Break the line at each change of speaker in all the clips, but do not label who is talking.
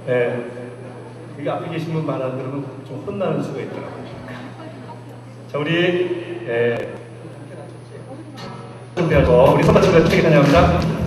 예, 여기 앞에 계신 분 말 안 들으면 좀 혼나는 수가 있더라고요. 자, 우리 우리 선발 친구들 되게 환영합니다.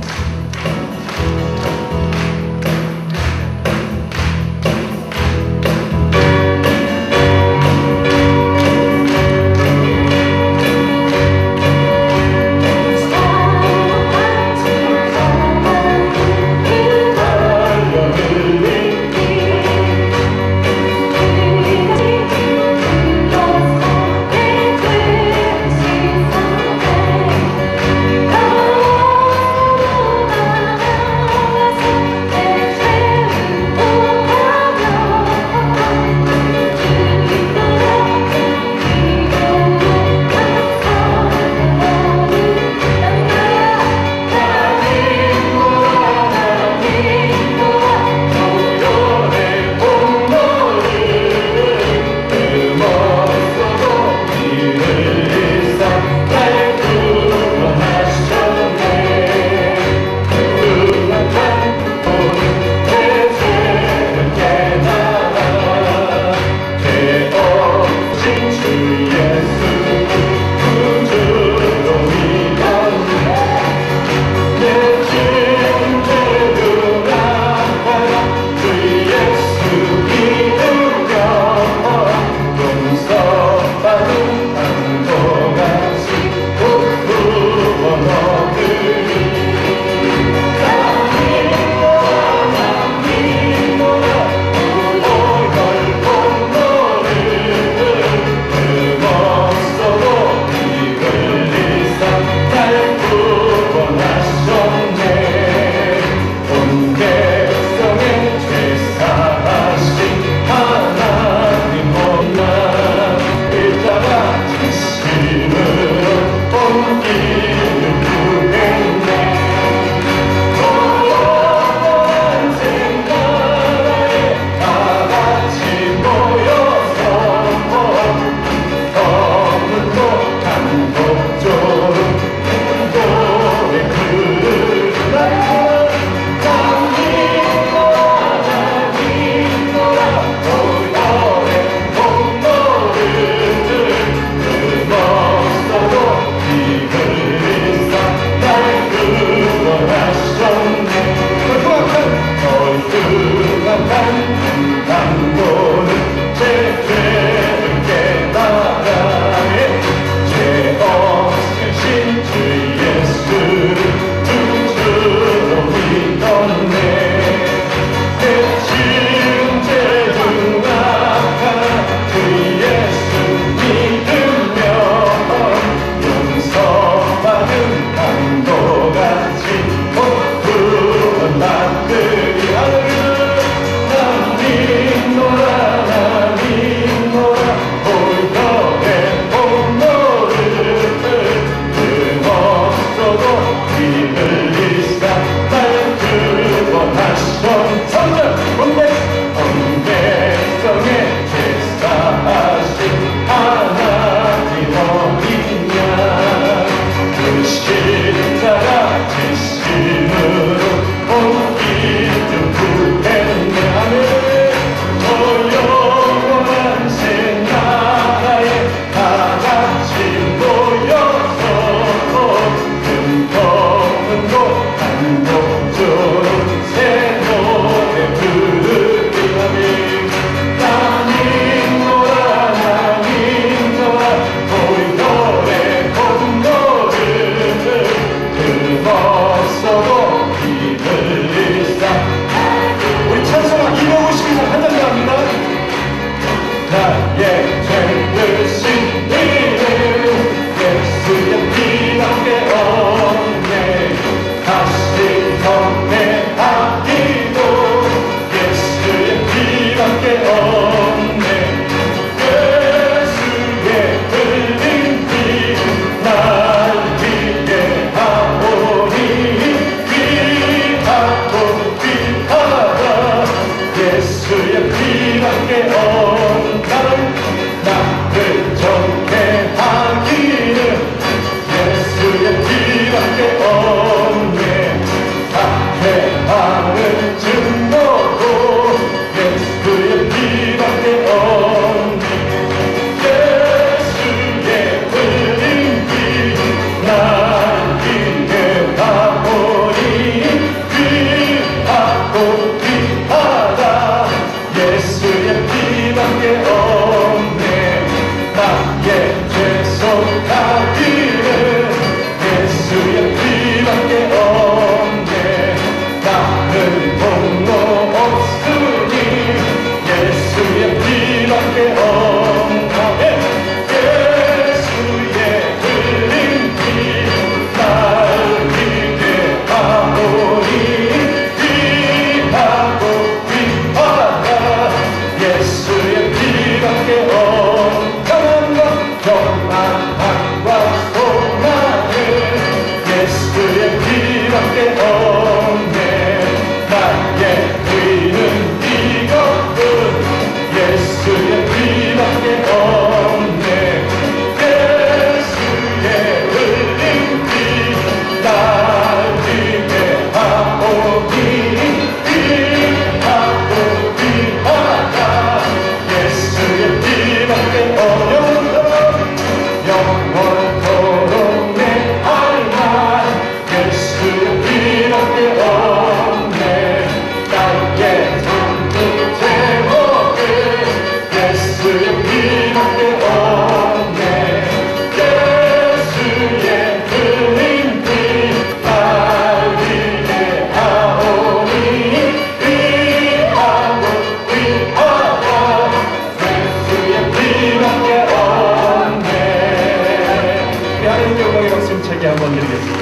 큰 영광의 박수 힘차게 한번 드리겠습니다.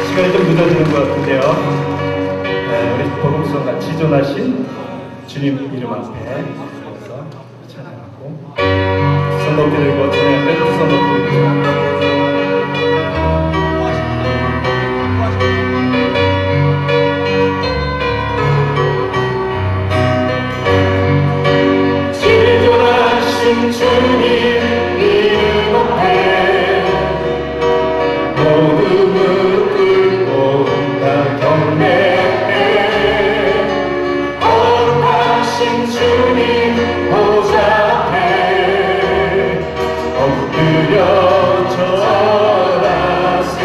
시간이 좀 늦어지는 것 같은데요. 우리 복음성가 지존하신 주님 이름 앞에 서서 찬양하고 손 높이 들고 찬양할 때 손 높이 들고 주님 이름 앞에 모두 무릎 꿇고 다 경배해 거룩하신 주님 보좌 앞에 엎드려 절하세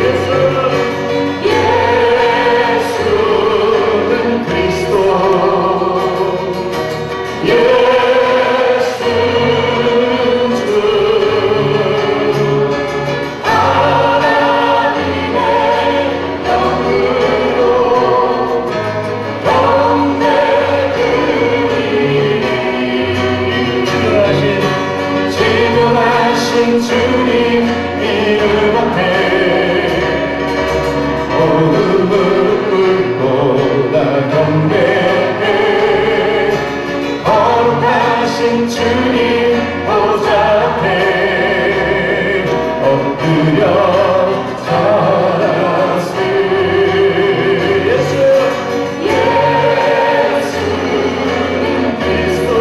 예수는 그리스도 주님 이름 앞에 모두 무릎 꿇고 다 경배해 거룩하신 주님 보좌 앞에 엎드려 절하세 예수는 그리스도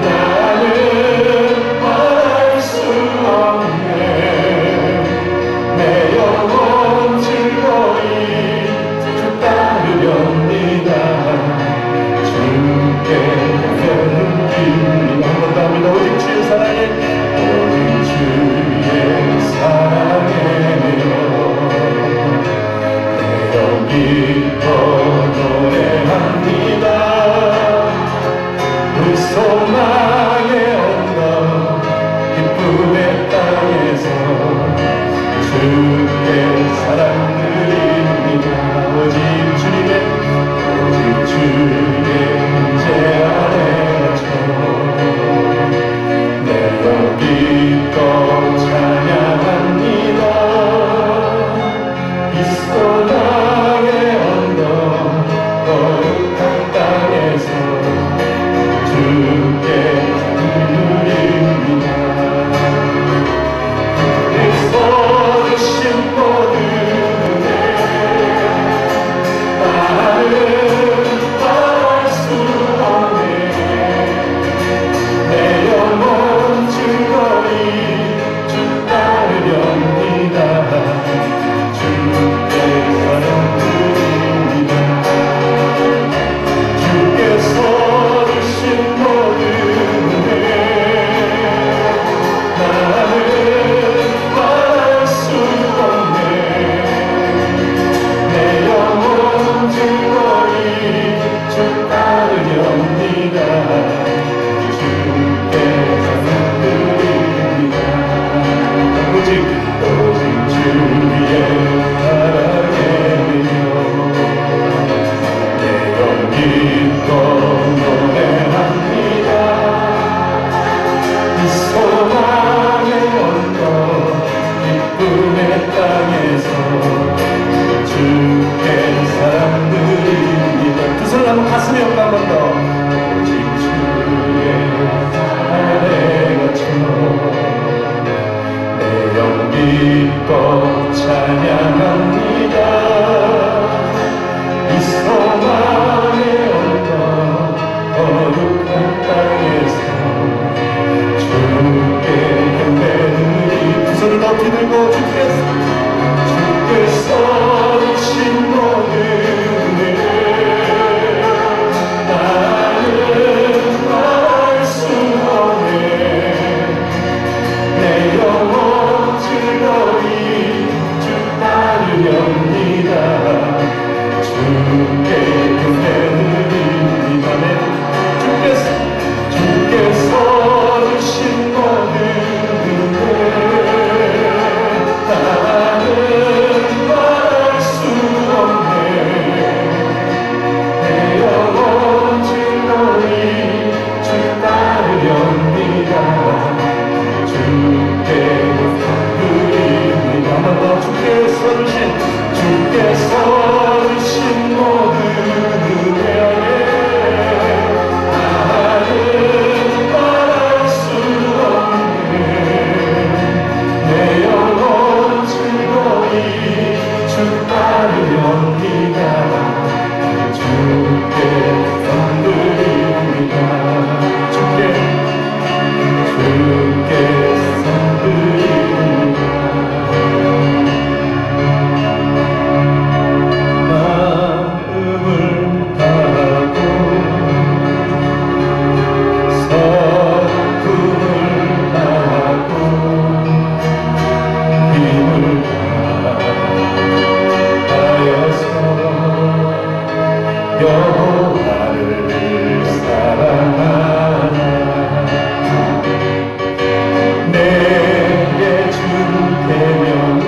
나는 말할 수 없네 기뻐 노래합니다. 그 소망의 언덕 기쁨의 땅에서 주께 사랑 드립니다. 오직 주의 임재 아래 갇혀 내 영기껏 찬양합니다. 이 소망의 언덕 거룩한 땅에서 주께 누립니다. 그리스도 주신 모든 은혜 나를 바랄 수 없네. 내 영혼 즐거이 주 따르렵니다. 주께 사랑 드립니다. 주께서 주신 모든 은혜 나를 바랄 수 없네. 내 영혼 즐거이 주 따르렵니다. 주께 사랑 드립니다. 오직 주의 사랑에 매여 내 영기껏 노래합니다. 이 소망의 언덕 기쁨의 땅에서 주께 사랑 드립니다. 두 손을 한번 가슴에 얹고 한 번 더. 오직 주의 아래 갇혀 내 영기껏 찬양합니다. 이 소망의 언덕 거룩한 땅에서 주께 경배드리. 두 손을 높이 들고 주께서 주신 모든 은혜 나는 말할 수 없네. 내 영혼 즐거이 주 따르렵니다. 주께 경배드립니다. 주께서 주신 모든 은혜 나는 말할 수 없네. 내 영혼 즐거이 주 따르렵니다. 주께 드립니다. 한 번 더. 주께서 주신 모든 은혜에 나는 말할 수 없네. 내 영혼 즐거이 주 따르렵니다. 주께 드립니다. 주께 드립니다. 마음을 다하고 성품을 다하고 힘을 다하여서 여호와를 사랑하라. 내게 준 계명을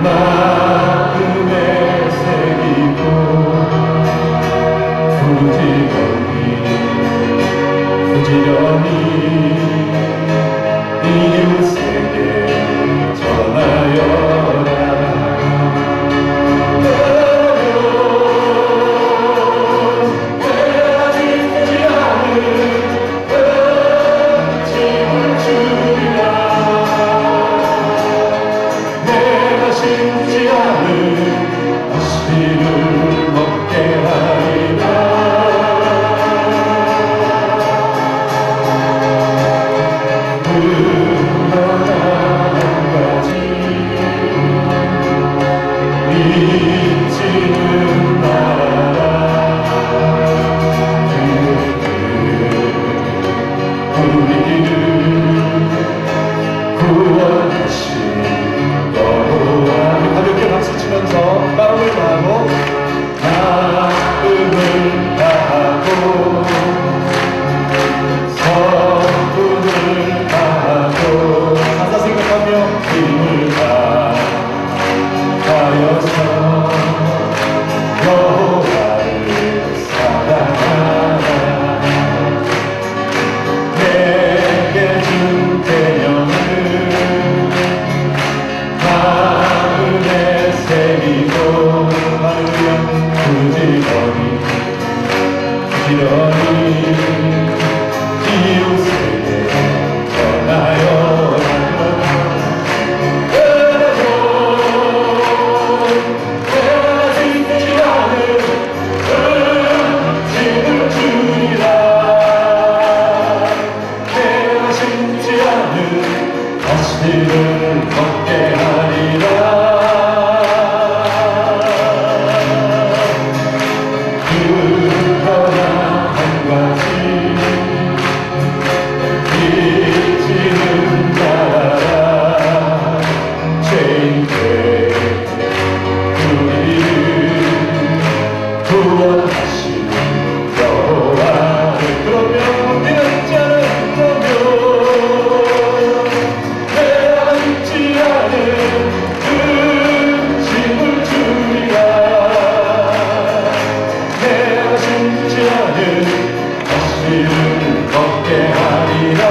마음에 새기고 부지런히 이웃에게 전하여라. 심지 않은 아씨를 먹게 하리라. 구원하신 여호와. 가볍게 박수 위하여서 여호와를 사랑하라. 내게 준 계명을 마음에 새기고 할렐루야 부지런히 이웃에게 전하여 다시는 걷게 하리라. 그러나 한 가지 잊지는 말아라. 죄인된 우리를 구원하신 여호와를 그러면 우리는 자는 거며 걷게 하리라.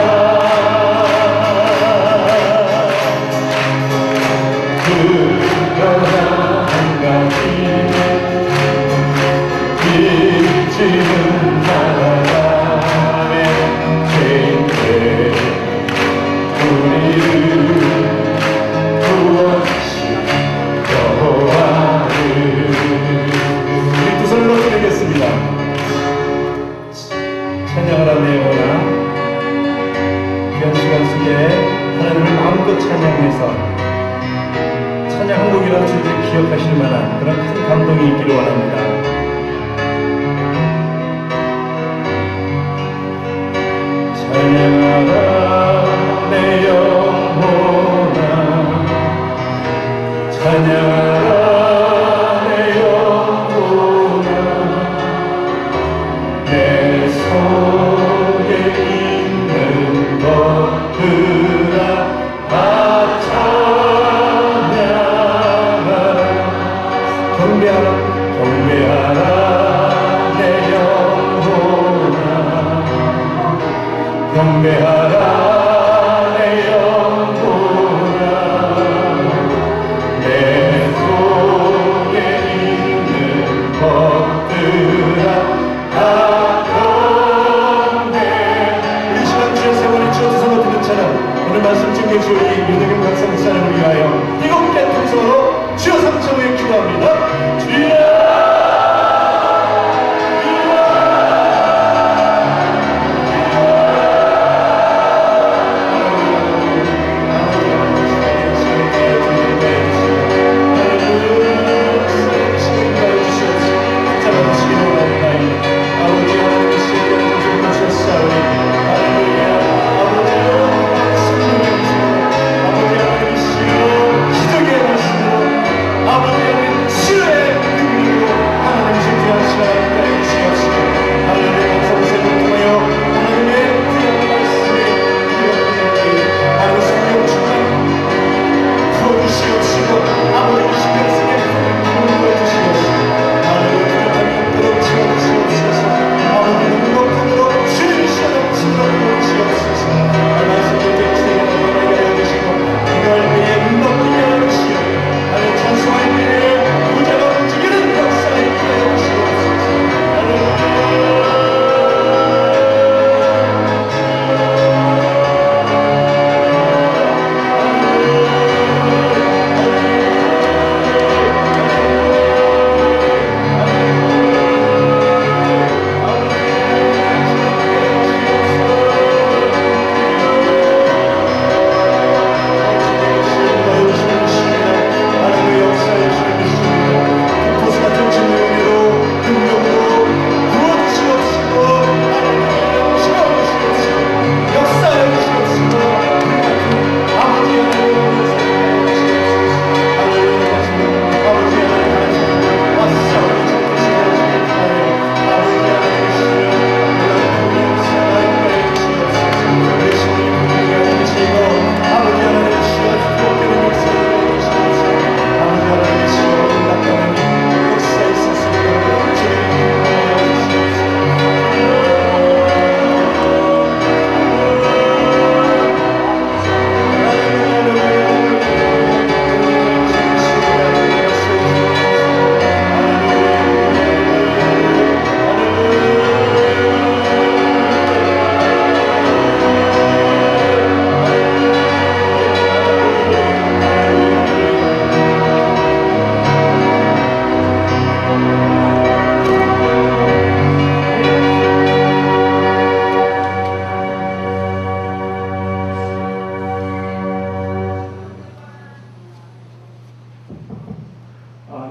그러나 한 가지 잊지는 말아라. 죄인된 우리를 구원하신 여호와를. 우리 두 손으로 드리겠습니다. 찬양하라 내 영혼아. 귀한 시간 속에 하나님을 마음껏 찬양해서 찬양 한 곡이라도 주님을 기억하실 만한 그런 큰 감동이 있기를 원합니다. 찬양하라 내 영혼아. 찬양하라 내 영혼아. 내 속에 있는 것들아 다 찬양하라. 경배하라 경배하라 내 영혼아. 경배하라 내 영혼아. 내 속에 있는 것들아 다 우리 시간 주의 세월이 주어져서 듣는 찬양 오늘 말씀 증거해 주신 윤석영 박사 목사님을 위하여 일곱개 통성으로 주여 삼창에 기도합니다. 주여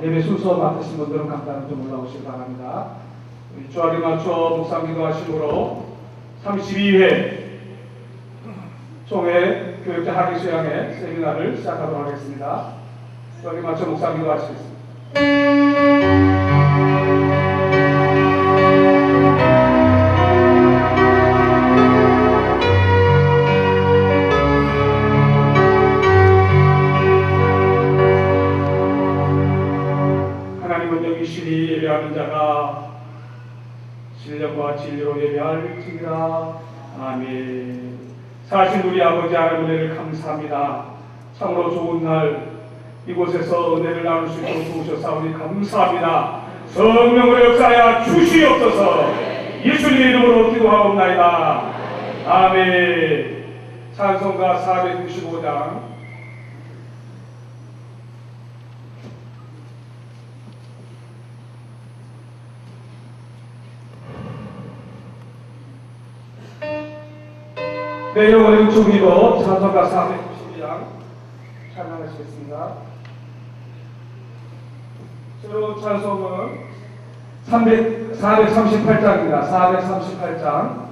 예배 순서 맡으신 분들은 간단히 좀 올라오시기 바랍니다. 우리 주알이 맞춰 묵상기도 하심으로 32회 총회 교육자 학위 수양회 세미나를 시작하도록 하겠습니다. 주알이 맞춰 묵상기도 하시겠습니다. 예배하는 자가 신령과 진리로 예배할지니라. 아멘. 사실 우리 아버지 하나님 은혜를 감사합니다. 참으로 좋은 날 이곳에서 은혜를 나눌 수 있도록 도우셨사오니 감사합니다. 성령으로 역사하여 주시옵소서. 예수님 이름으로 기도하옵나이다. 아멘. 찬송가 465장 내 영혼의 우총이고 찬송가 492장 찬양하시겠습니다. 새로운 찬송은 438장입니다. 438장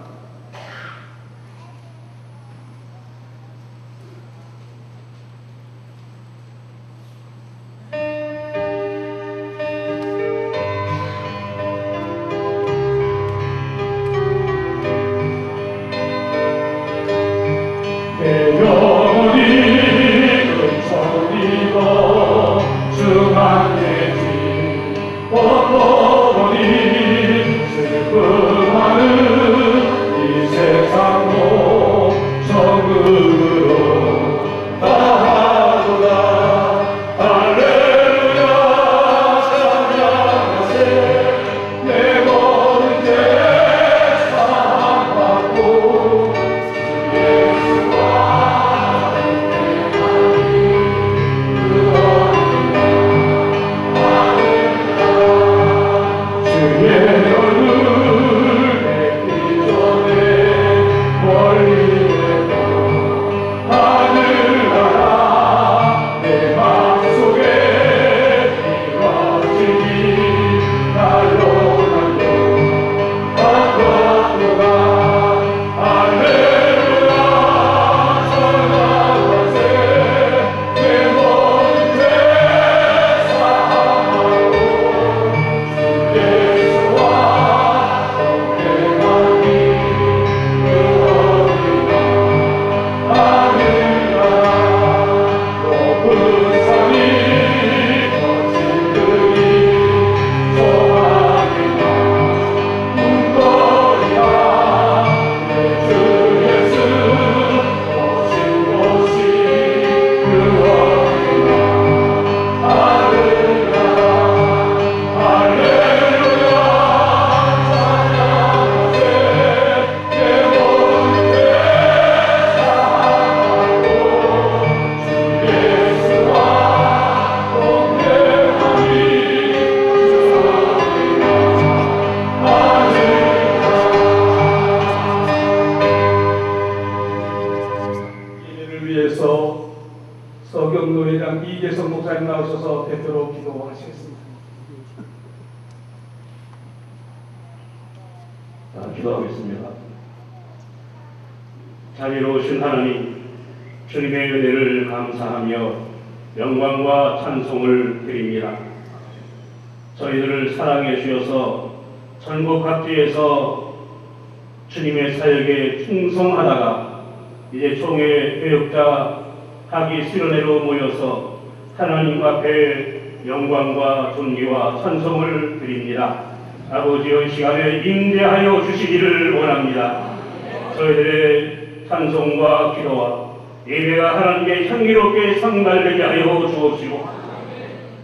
서경노회장 이재성 목사님 나오셔서 대표로 기도하시겠습니다.
기도하겠습니다. 자비로우신 하나님, 주님의 은혜를 감사하며 영광과 찬송을 드립니다. 저희들을 사랑해 주셔서 전국 각지에서 주님의 사역에 충성하다가 이제 총회 교역자 학위 수련회로 모여서 하나님 앞에 영광과 존귀와 찬송을 드립니다. 아버지의 시간에 임재하여 주시기를 원합니다. 저희들의 찬송과 기도와 예배가 하나님께 향기롭게 상달되게 하여 주옵시고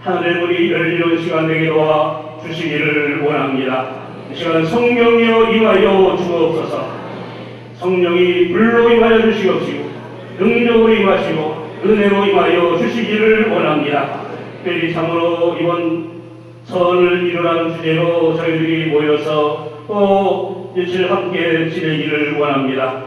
하늘의 문이 열리는 시간 되게 도와 주시기를 원합니다. 이 시간 성령이여 임하여 주옵소서. 성령이 불로 임하여 주시옵시고 능력으로 임하시고 은혜로 임하여 주시기를 원합니다. 특별히 참으로 이번 선을 일어나는 주제로 저희들이 모여서 또 며칠 함께 지내기를 원합니다.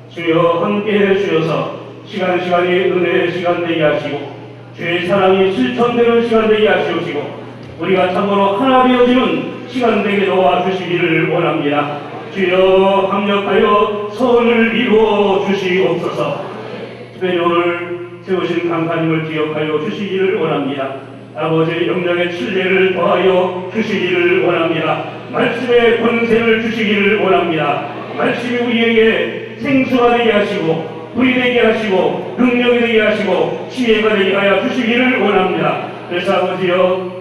주여 함께 해주셔서 시간이 은혜의 시간 되게 하시고 주의 사랑이 실천되는 시간 되게 하시옵시고 우리가 참으로 하나 되어지는 시간 되게 도와주시기를 원합니다. 주여 합력하여 선을 이루어 주시옵소서. 특별히 오늘 세우신 강사님을 기억하여 주시기를 원합니다. 아버지의 영장의 칠례를 더하여 주시기를 원합니다. 말씀의 권세를 주시기를 원합니다. 말씀이 우리에게 생수가 되게 하시고 불이 되게 하시고 능력이 되게 하시고 지혜가 되게 하여 주시기를 원합니다. 그래서 아버지여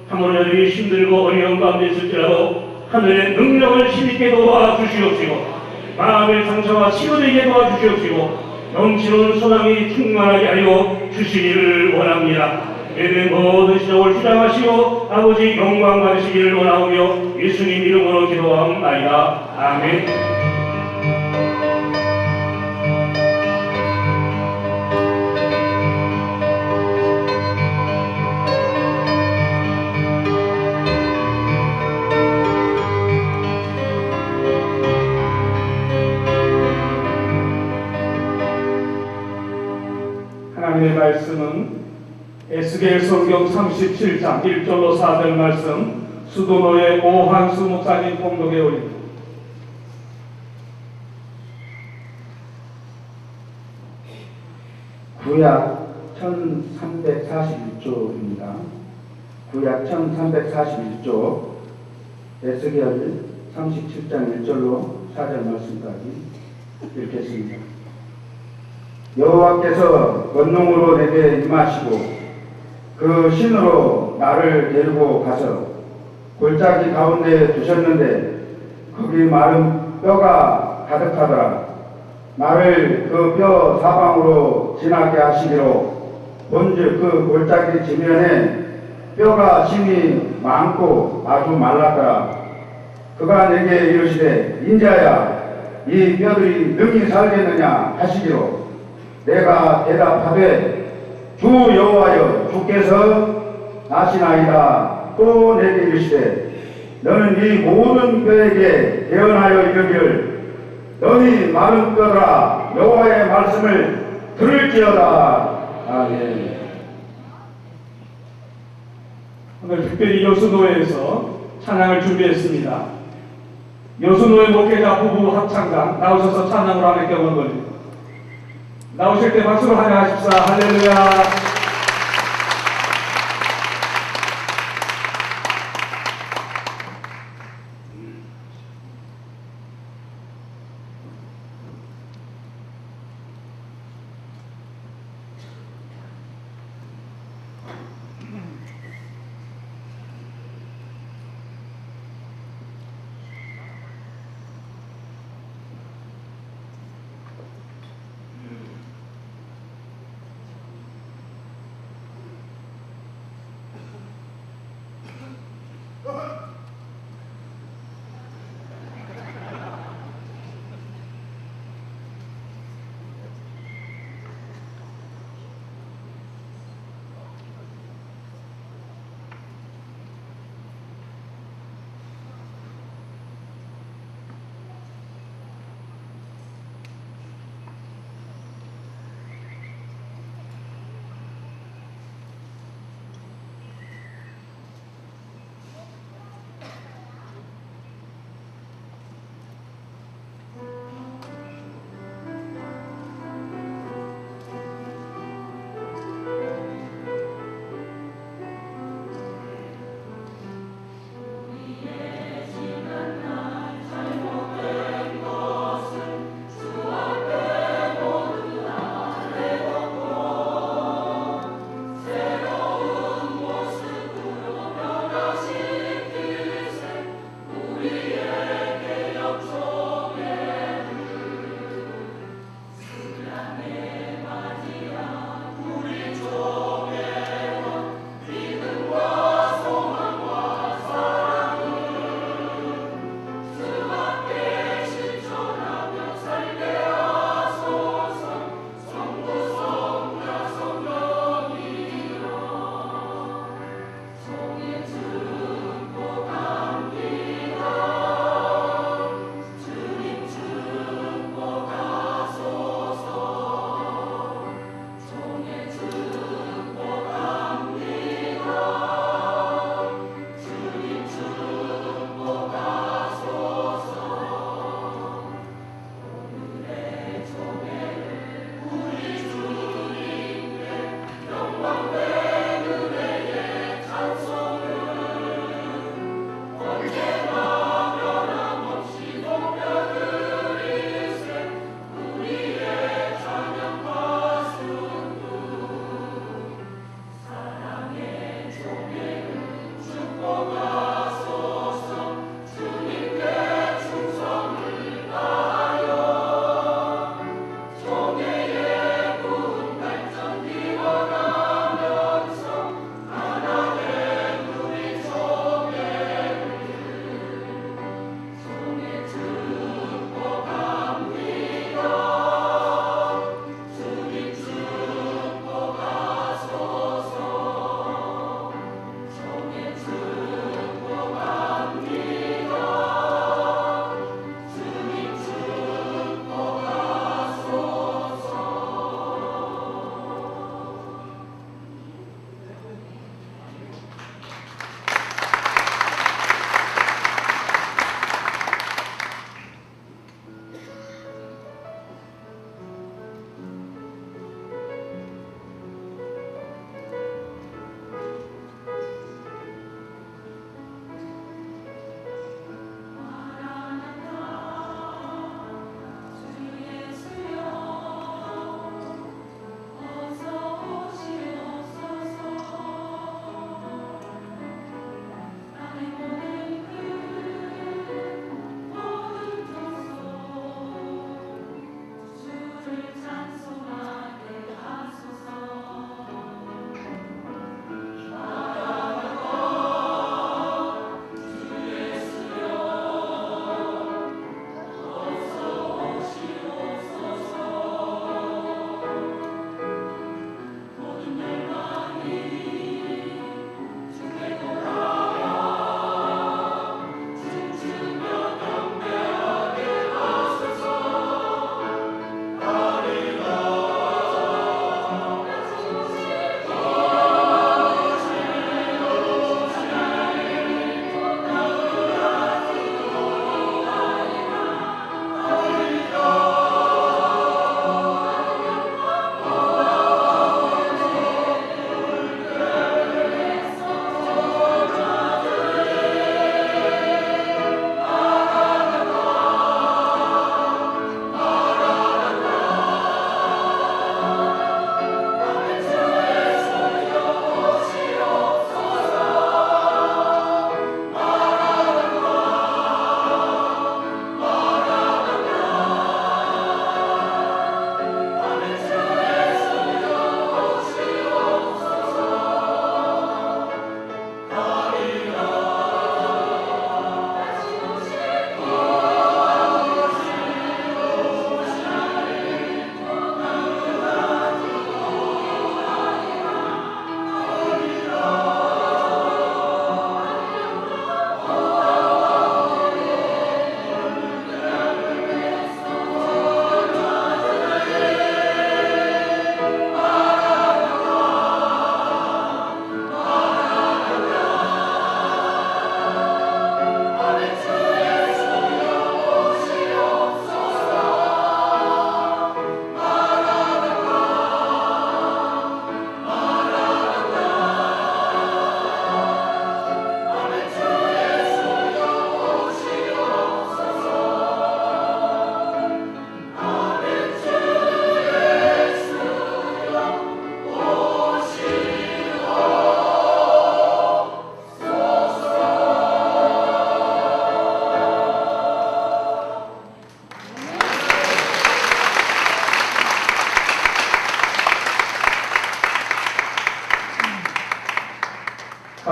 참으로 여전히 힘들고 어려운 가운데 있을지라도 하늘의 능력을 힘있게 도와주시옵시고 마음의 상처가 치유되게 도와주시옵시고 넘치는 소망이 충만하게 하여 주시기를 원합니다. 예배의 모든 시정을 주장하시고 아버지 영광 받으시기를 원하오며 예수님 이름으로 기도하옵나이다. 아멘.
하나님의 말씀은 에스겔 성경 37장 1절로 4절 말씀 수도노의 오한수 목사님 봉독에 올립니다.
구약 1341조입니다. 구약 1341조 에스겔 37장 1절로 4절 말씀까지 읽겠습니다. 여호와께서 권능으로 내게 임하시고 그 신으로 나를 데리고 가서 골짜기 가운데 두셨는데 거기 마른 뼈가 가득하더라. 나를 그 뼈 사방으로 지나게 하시기로 본즉 그 골짜기 지면에 뼈가 심이 많고 아주 말랐더라. 그가 내게 이르시되 인자야 이 뼈들이 능히 살겠느냐 하시기로 내가 대답하되 주 여호와여 주께서 나시나이다. 또 내게 이르시되 너는 이 모든 뼈에게 예언하여 이르기를 너희 마른 뼈라 여호와의 말씀을 들을지어다. 아멘.
오늘 특별히 여수노회에서 찬양을 준비했습니다. 여수노회 목회자 부부 합창단 나오셔서 찬양으로 하는 경험을 걸립니다. 나오실 때 박수로 환영하십사. 할렐루야.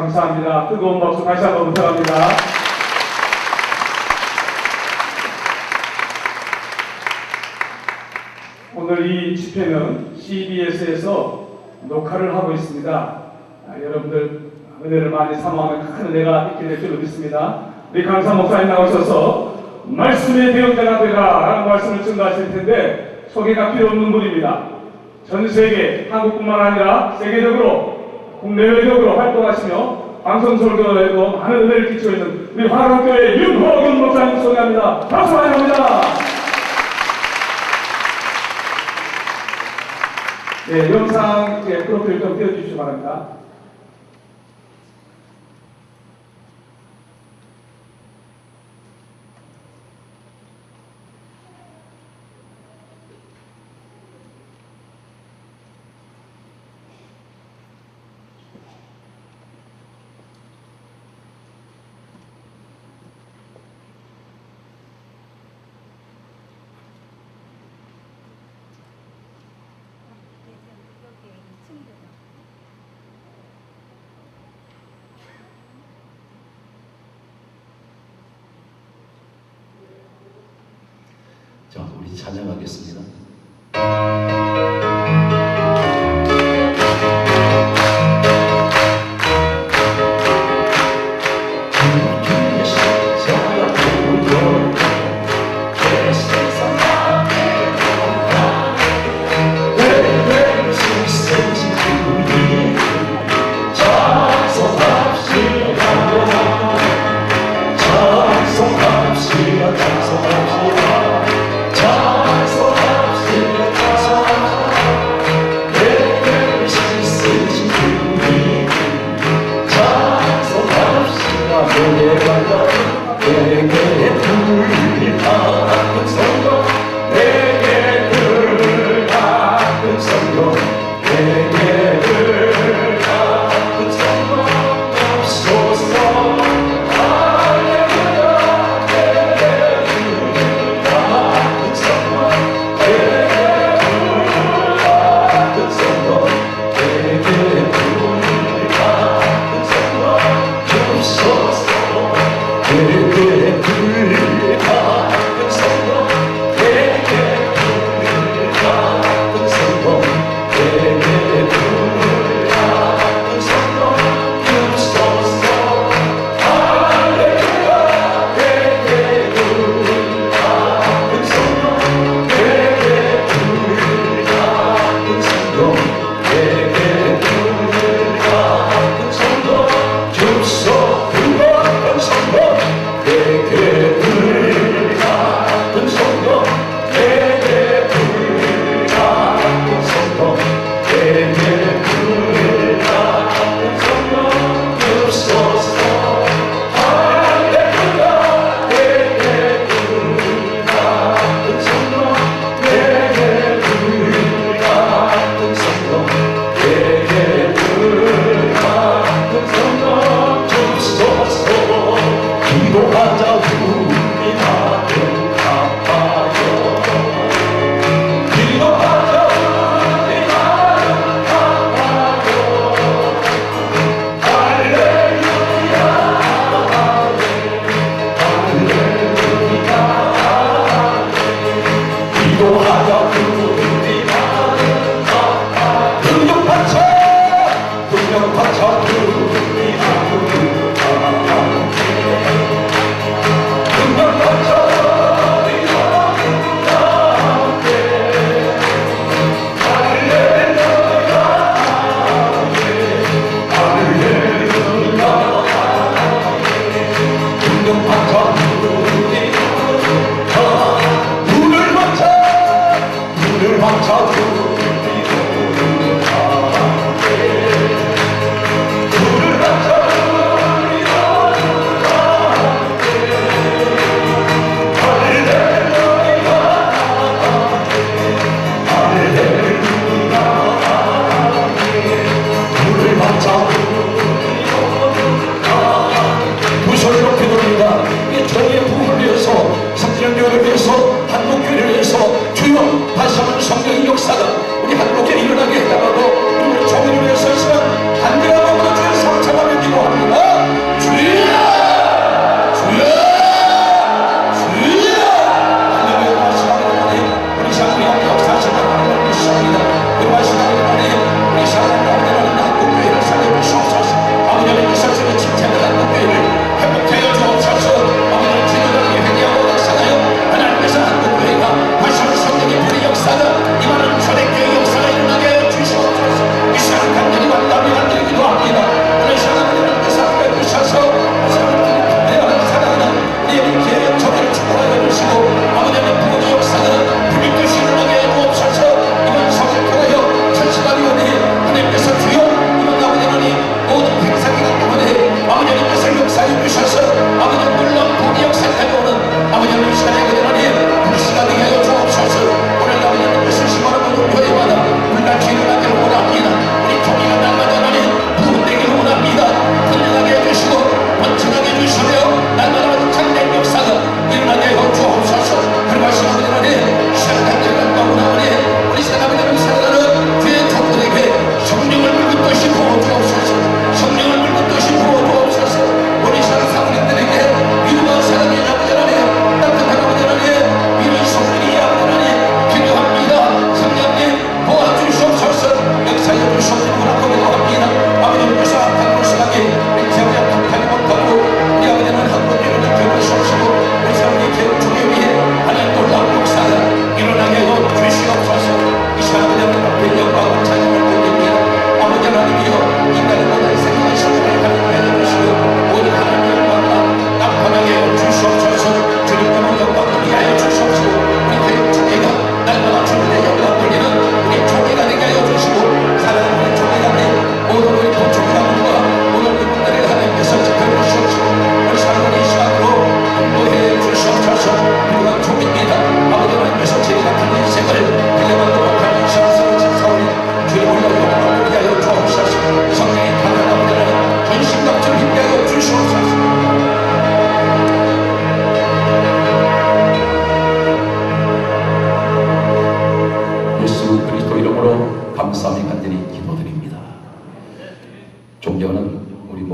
감사합니다. 뜨거운 박수 다시 한번 부탁합니다. 오늘 이 집회는 CBS에서 녹화를 하고 있습니다. 여러분들 은혜를 많이 사모하면 큰 은혜가 있게 될 줄 믿습니다. 우리 강사 목사님 나오셔서 말씀의 대형자가 되라 라는 말씀을 증거하실 텐데 소개가 필요 없는 분입니다. 전 세계, 한국뿐만 아니라 세계적으로 국내외적으로 활동하시며 방송 설교에도 많은 은혜를 끼치고 있는 우리 화랑교회 윤호균 목사님 소개합니다. 박수 환영합니다. 네, 영상 프로필 좀 띄워주시기 바랍니다.
자, 우리 찬양하겠습니다.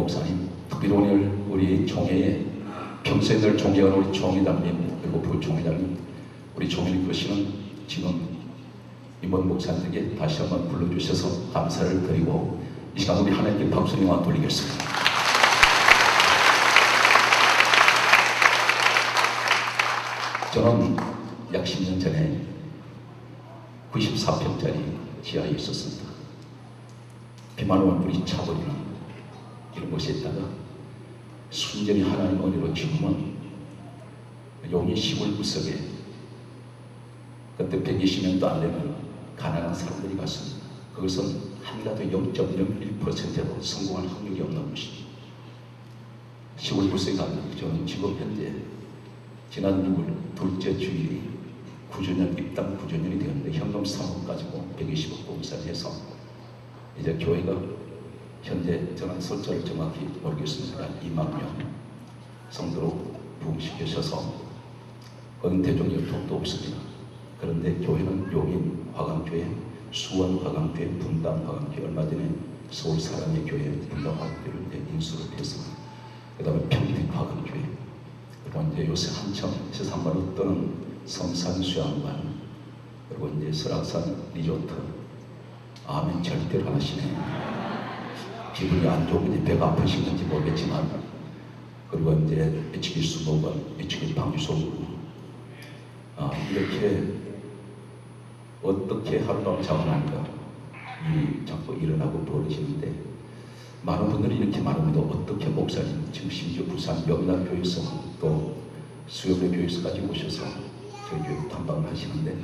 목사님, 특별히 오늘 우리 총회에 평소에 늘 존경하는 우리 총회장님 그리고 부총회장님, 우리 총회를 이끄시는 지금 임원 목사님에게 다시 한번 불러주셔서 감사를 드리고 이 시간 우리 하나님께 박수를 돌리겠습니다. 저는 약 10년 전에 94평짜리 지하에 있었습니다. 비만 오면 물이 차버리는 이런 곳에 있다가 순전히 하나님 은혜로 지금은 용인 시골구석에 그때 120년도 안 되면 가난한 사람들이 갔습니다. 그것은 한이라도 0.01%로 성공할 확률이 없는 것이죠. 시골구석에 가면 저는 지금 현재 지난 6월 둘째 주일이 9주년, 입당 9주년이 되었는데 현금 3억 가지고 120억 봉사를 해서 이제 교회가 현재 저는 숫자를 정확히 모르겠습니다. 2만 명 성도로 부흥시키셔서 은퇴종 유통도 없습니다. 그런데 교회는 용인 화강교회, 수원 화강교회, 분당 화강교회, 얼마 전에 서울 사랑의 교회 분당 화강교회를 인수를 해서 그 다음에 평택 화강교회, 그리고 이제 요새 한참 세상만으로 뜨는 성산수양관, 그리고 이제 설악산 리조트. 아멘. 절대로 하시네. 기분이 안 좋은지 배가 아프신 건지 모르겠지만, 그리고 이제 HB 수목원, HB 방주소구, 이렇게 어떻게 하루밤 자원하니까 일이 자꾸 일어나고 벌어지는데, 많은 분들이 이렇게 말합니다. 어떻게 목사님, 지금 심지어 부산 명락교회에서 또 수협의 교회에서까지 오셔서 저희 교회 탐방을 하시는데,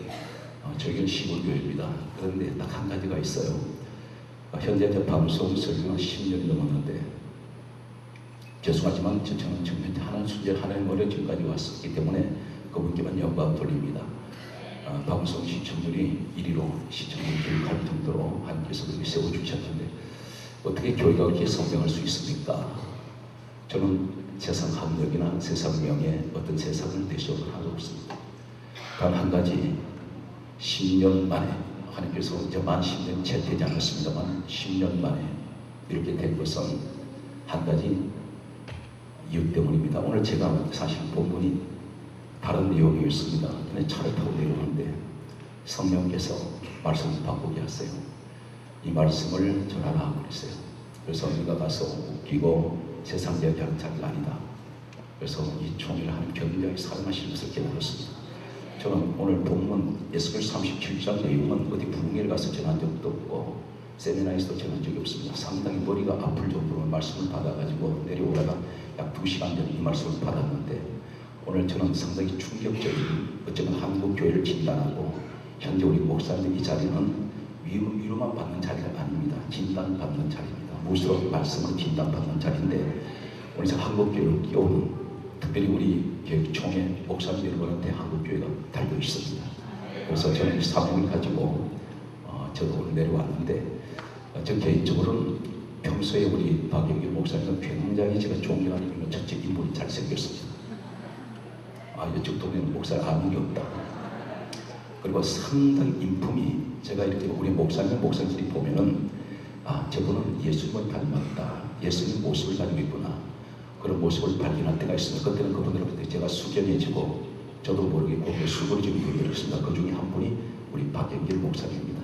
저희는 시골교회입니다. 그런데 딱 한 가지가 있어요. 현재 제 방송 설교는 10년이 넘었는데, 죄송하지만 저는 지금 현재 하나님 순전 하나님 노래 지금까지 왔었기 때문에 그분께만 영광 돌립니다. 방송 시청률이 1위로 시청률이 기록할 정도로 하나님께서 그렇게 세워주셨는데 어떻게 교회가 그렇게 성장할 수 있습니까? 저는 세상 학력이나 세상 명예, 어떤 세상을 대시하고 하나도 없습니다. 단 한 가지, 10년 만에 하나님께서 이제 만 10년 채 되지 않았습니다만 10년 만에 이렇게 된 것은 한 가지 이유 때문입니다. 오늘 제가 사실 본문이 다른 내용이 있습니다. 근데 차를 타고 내려오는데 성령께서 말씀을 바꾸게 하세요. 이 말씀을 전하라 그랬어요. 그래서 우리가 가서 웃기고 세상 이야기하는 자리가 아니다. 그래서 이 총회를 하는 굉장히 사랑하시는 것을 깨달았습니다. 저는 오늘 본문 에스겔 37장 내용은 어디 부흥회를 가서 전한 적도 없고 세미나에서도 전한 적이 없습니다. 상당히 머리가 아플 정도로 말씀을 받아가지고 내려오다가 약 2시간 전에 이 말씀을 받았는데, 오늘 저는 상당히 충격적인, 어쩌면 한국 교회를 진단하고 현재 우리 목사님 이 자리는 위로만 받는 자리가 아닙니다. 진단받는 자리입니다. 무엇으로 말씀을 진단받는 자리인데, 오늘 한국 교회를 끼워오는 특별히 우리 교육총회 목사님 여러분한테 한국교회가 달려 있습니다. 그래서 저는 이 사명을 가지고 저도 오늘 내려왔는데, 저 개인적으로는 평소에 우리 박영길 목사님은 굉장히 제가 존경하는 이유는 첫째 인물이 잘생겼습니다. 이쪽 동네는 목사 아는 없다. 그리고 상당히 인품이, 제가 이렇게 우리 목사님들이 보면은 저분은 예수님을 닮았다, 예수님 모습을 가지고 있구나, 그런 모습을 발견할 때가 있습니다. 그때는 그분들한테 제가 수견해지고 저도 모르게 고개 수고를 좀 드렸습니다. 그 중에 한 분이 우리 박영길 목사님입니다.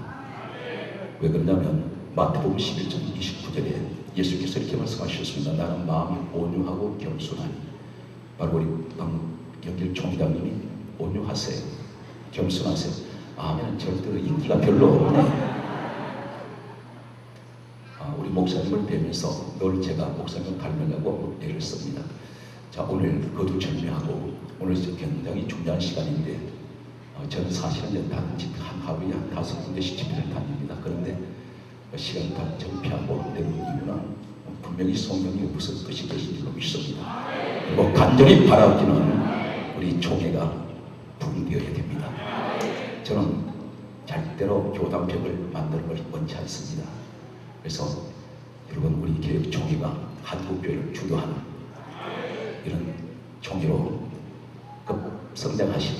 왜 그러냐면 마태복음 11장 29절에 예수께서 이렇게 말씀하셨습니다. 나는 마음이 온유하고 겸손하니. 바로 우리 박영길 총장님이 온유하세요, 겸손하세요. 아멘. 절대로 인기가 별로 없네. 우리 목사님을 뵈면서 늘 제가 목사님을 닮으려고 애를 씁니다. 자, 오늘 거두절미하고 오늘 굉장히 중요한 시간인데, 저는 사실은 다른 집 하루에 한 5군데씩 집회를 다닙니다. 그런데 시간을 다 정피하고 내는 이유는 분명히 성령이 무슨 뜻이 계신 줄로 믿습니다. 그리고 간절히 바라기는 우리 총회가 부흥되어야 됩니다. 저는 절대로 교단벽을 만드는 걸 원치 않습니다. 그래서 여러분, 우리 교육총회가 한국교회를 주도하는 이런 총회로 성장하신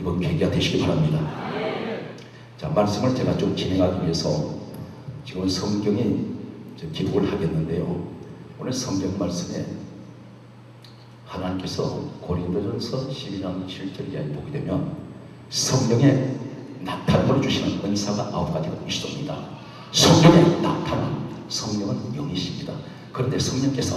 이번 계기가 되시기 바랍니다. 자, 말씀을 제가 좀 진행하기 위해서 지금 성경에 기록을 하겠는데요. 오늘 성경 말씀에 하나님께서 고린도전서 12장 7절 이하에 보게 되면 성령의 나타남으로 주시는 은사가 9가지가 있습니다. 성령의 나타남, 성령은 영이십니다. 그런데 성령께서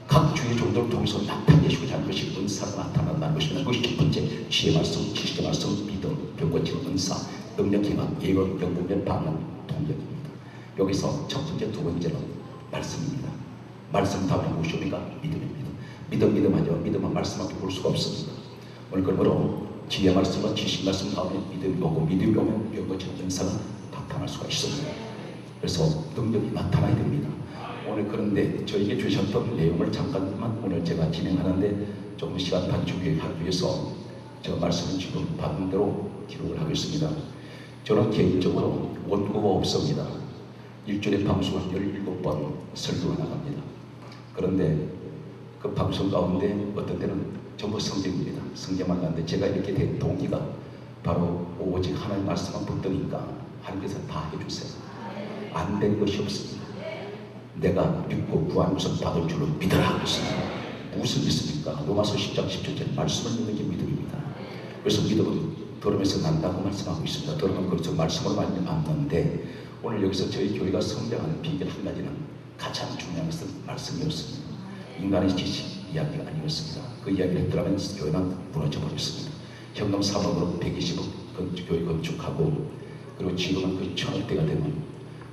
각 주의 종들을 통해서 나타내시고자 하는 것이 은사가 나타난다는 것입니다. 그것이 첫 번째 지혜 말씀, 지식의 말씀, 믿음, 병고치는 은사, 능력, 기만, 예언, 영분별, 방언, 통역입니다. 여기서 첫 번째, 두 번째는 말씀입니다. 말씀 다음에 무엇입니까? 믿음입니다. 믿음 하죠. 믿음은 말씀밖에 볼 수가 없습니다. 오늘 그러므로 지혜 말씀과 지식 말씀 다음에 믿음이 오고 믿음이 오면 병고치는 은사가 나타날 수가 있습니다. 그래서 능력이 나타나야 됩니다. 오늘 그런데 저에게 주셨던 내용을 잠깐만 오늘 제가 진행하는데 조금 시간 단축하기 위해서 저 말씀을 지금 받은 대로 기록을 하겠습니다. 저는 개인적으로 원고가 없습니다. 일주일에 방송을 17번 설교를 나갑니다. 그런데 그 방송 가운데 어떤 때는 전부 성경입니다. 성경만 가는데 제가 이렇게 된 동기가 바로 오직 하나님 말씀만 붙드니까 하나님께서 다 해주세요. 안 된 것이 없습니다. 내가 믿고 구하는 것을 받을 줄로 믿으라 그랬습니다. 무슨 믿습니까? 로마서 10장 10절짜리 말씀을 믿는 게 믿음입니다. 그래서 믿음은 들으면서 난다고 말씀하고 있습니다. 들으면 그래서 말씀으로 많이 남는데 오늘 여기서 저희 교회가 성장하는 비결 한 가지는 가장 중요한 것은 말씀이었습니다. 인간의 지식 이야기가 아니었습니다. 그 이야기를 했더라면 교회는 무너져 버렸습니다. 현금 3억으로 120억 교회 건축하고 그리고 지금은 그 1000억대가 되면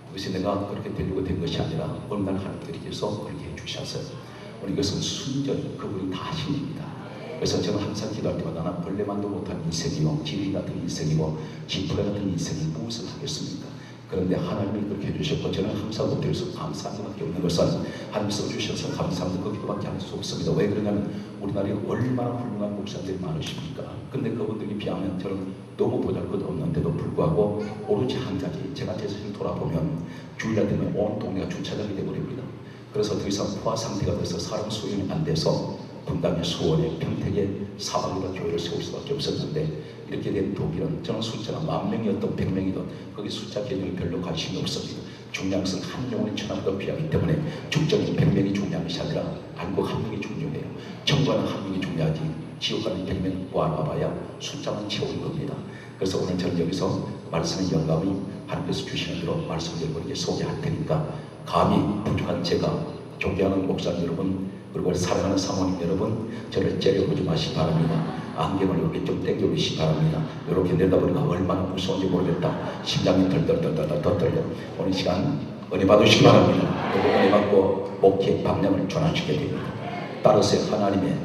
그것이 내가 그렇게 되려고 된 것이 아니라 어느 날 하나님께서 그렇게 해주셨어요. 오늘 이것은 순전 그분이 다 하신 일입니다. 그래서 저는 항상 기도할 때마다 나는 벌레만도 못한 인생이고 지리 같은 인생이고 지푸레 같은 인생이 무엇을 하겠습니까? 그런데 하나님이 그렇게 해주셨고 저는 항상 엎드려서 감사한 것밖에 없는 것은 하나님께서 주셔서 감사합니다. 그 기도밖에 할 수 없습니다. 왜 그러냐면 우리나라에 얼마나 훌륭한 목사들이 많으십니까? 근데 그분들이 비하면 저는 너무 보잘것없는데도 불구하고 오로지 한 가지 제가 제 자신을 돌아보면 주일날 되면 온 동네가 주차장이 되어버립니다. 그래서 더 이상 포화 상태가 돼서 사람 소용이 안 돼서 분당의 수원에 평택에 사방으로 교회를 세울 수밖에 없었는데 이렇게 된 독일은 저는 숫자가 10,000명이었던 100명이든 거기 숫자 개념에 별로 관심이 없습니다. 중요한 것은 한 영혼이 천하보다 귀하기 때문에 죽정이 100명이 중요한 것이 아니라 안고 한 명이 중요해요. 천국하는 한 명이 중요하지 지옥 가는 100명 모아놔봐야 숫자만 채우는 겁니다. 그래서 오늘 저는 여기서 말씀의 영감이 하나님께서 주시는 대로 말씀을 여러분에게 소개할 테니까 감히 부족한 제가 존경하는 목사님 여러분 그리고 사랑하는 사모님 여러분 저를 째려보지 마시기 바랍니다. 안경을 이렇게 좀 당겨보시기 바랍니다. 이렇게 내다보니까 얼마나 무서운지 모르겠다. 심장이 덜덜덜덜 떨려. 오늘 시간 은혜 받으시기 바랍니다. 그리고 은혜 받고 목회 방향을 전환시켜야 됩니다. 따라서 하나님의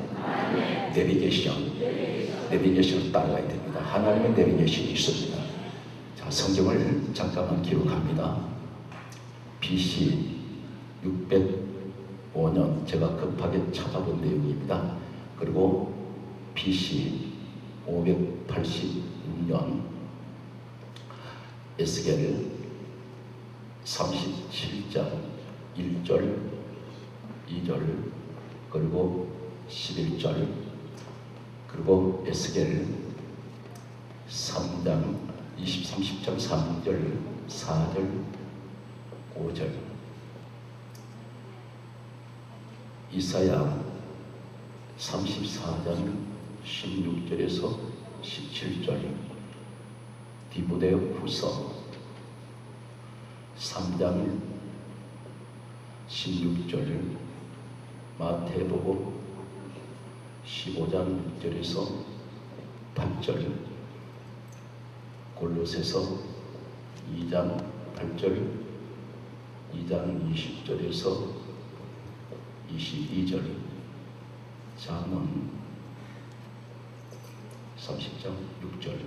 내비게이션을 따라가야 됩니다. 하나님의 내비게이션이 있습니다. 자, 성경을 잠깐만 기록합니다. BC 605년 제가 급하게 찾아본 내용입니다. 그리고 BC 586년 에스겔 37장 1절 2절 그리고 11절 그리고 에스겔 3장 30장 3절 4절 5절 이사야 34장 16절에서 17절 디모데 후서 3장 16절 마태복음 15장 6절에서 8절 골로새서 2장 8절 2장 20절에서 22절 잠언 30장 6절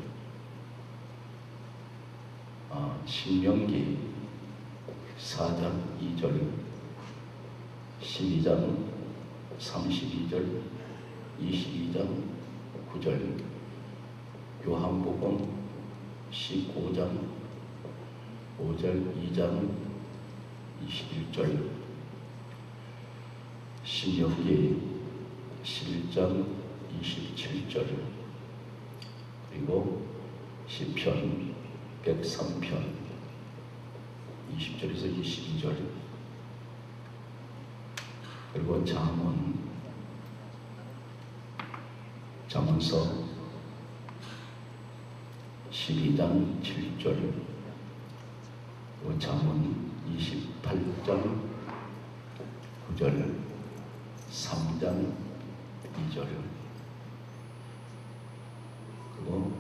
신명기 4장 2절 12장 32절 22장 9절 요한복음 19장 5절 2장 21절 신명기 11장 27절 그리고 시편 103편 20절에서 22절 그리고 잠언서 12장 7절, 그리고 잠언 28장 9절, 3장 2절, 그리고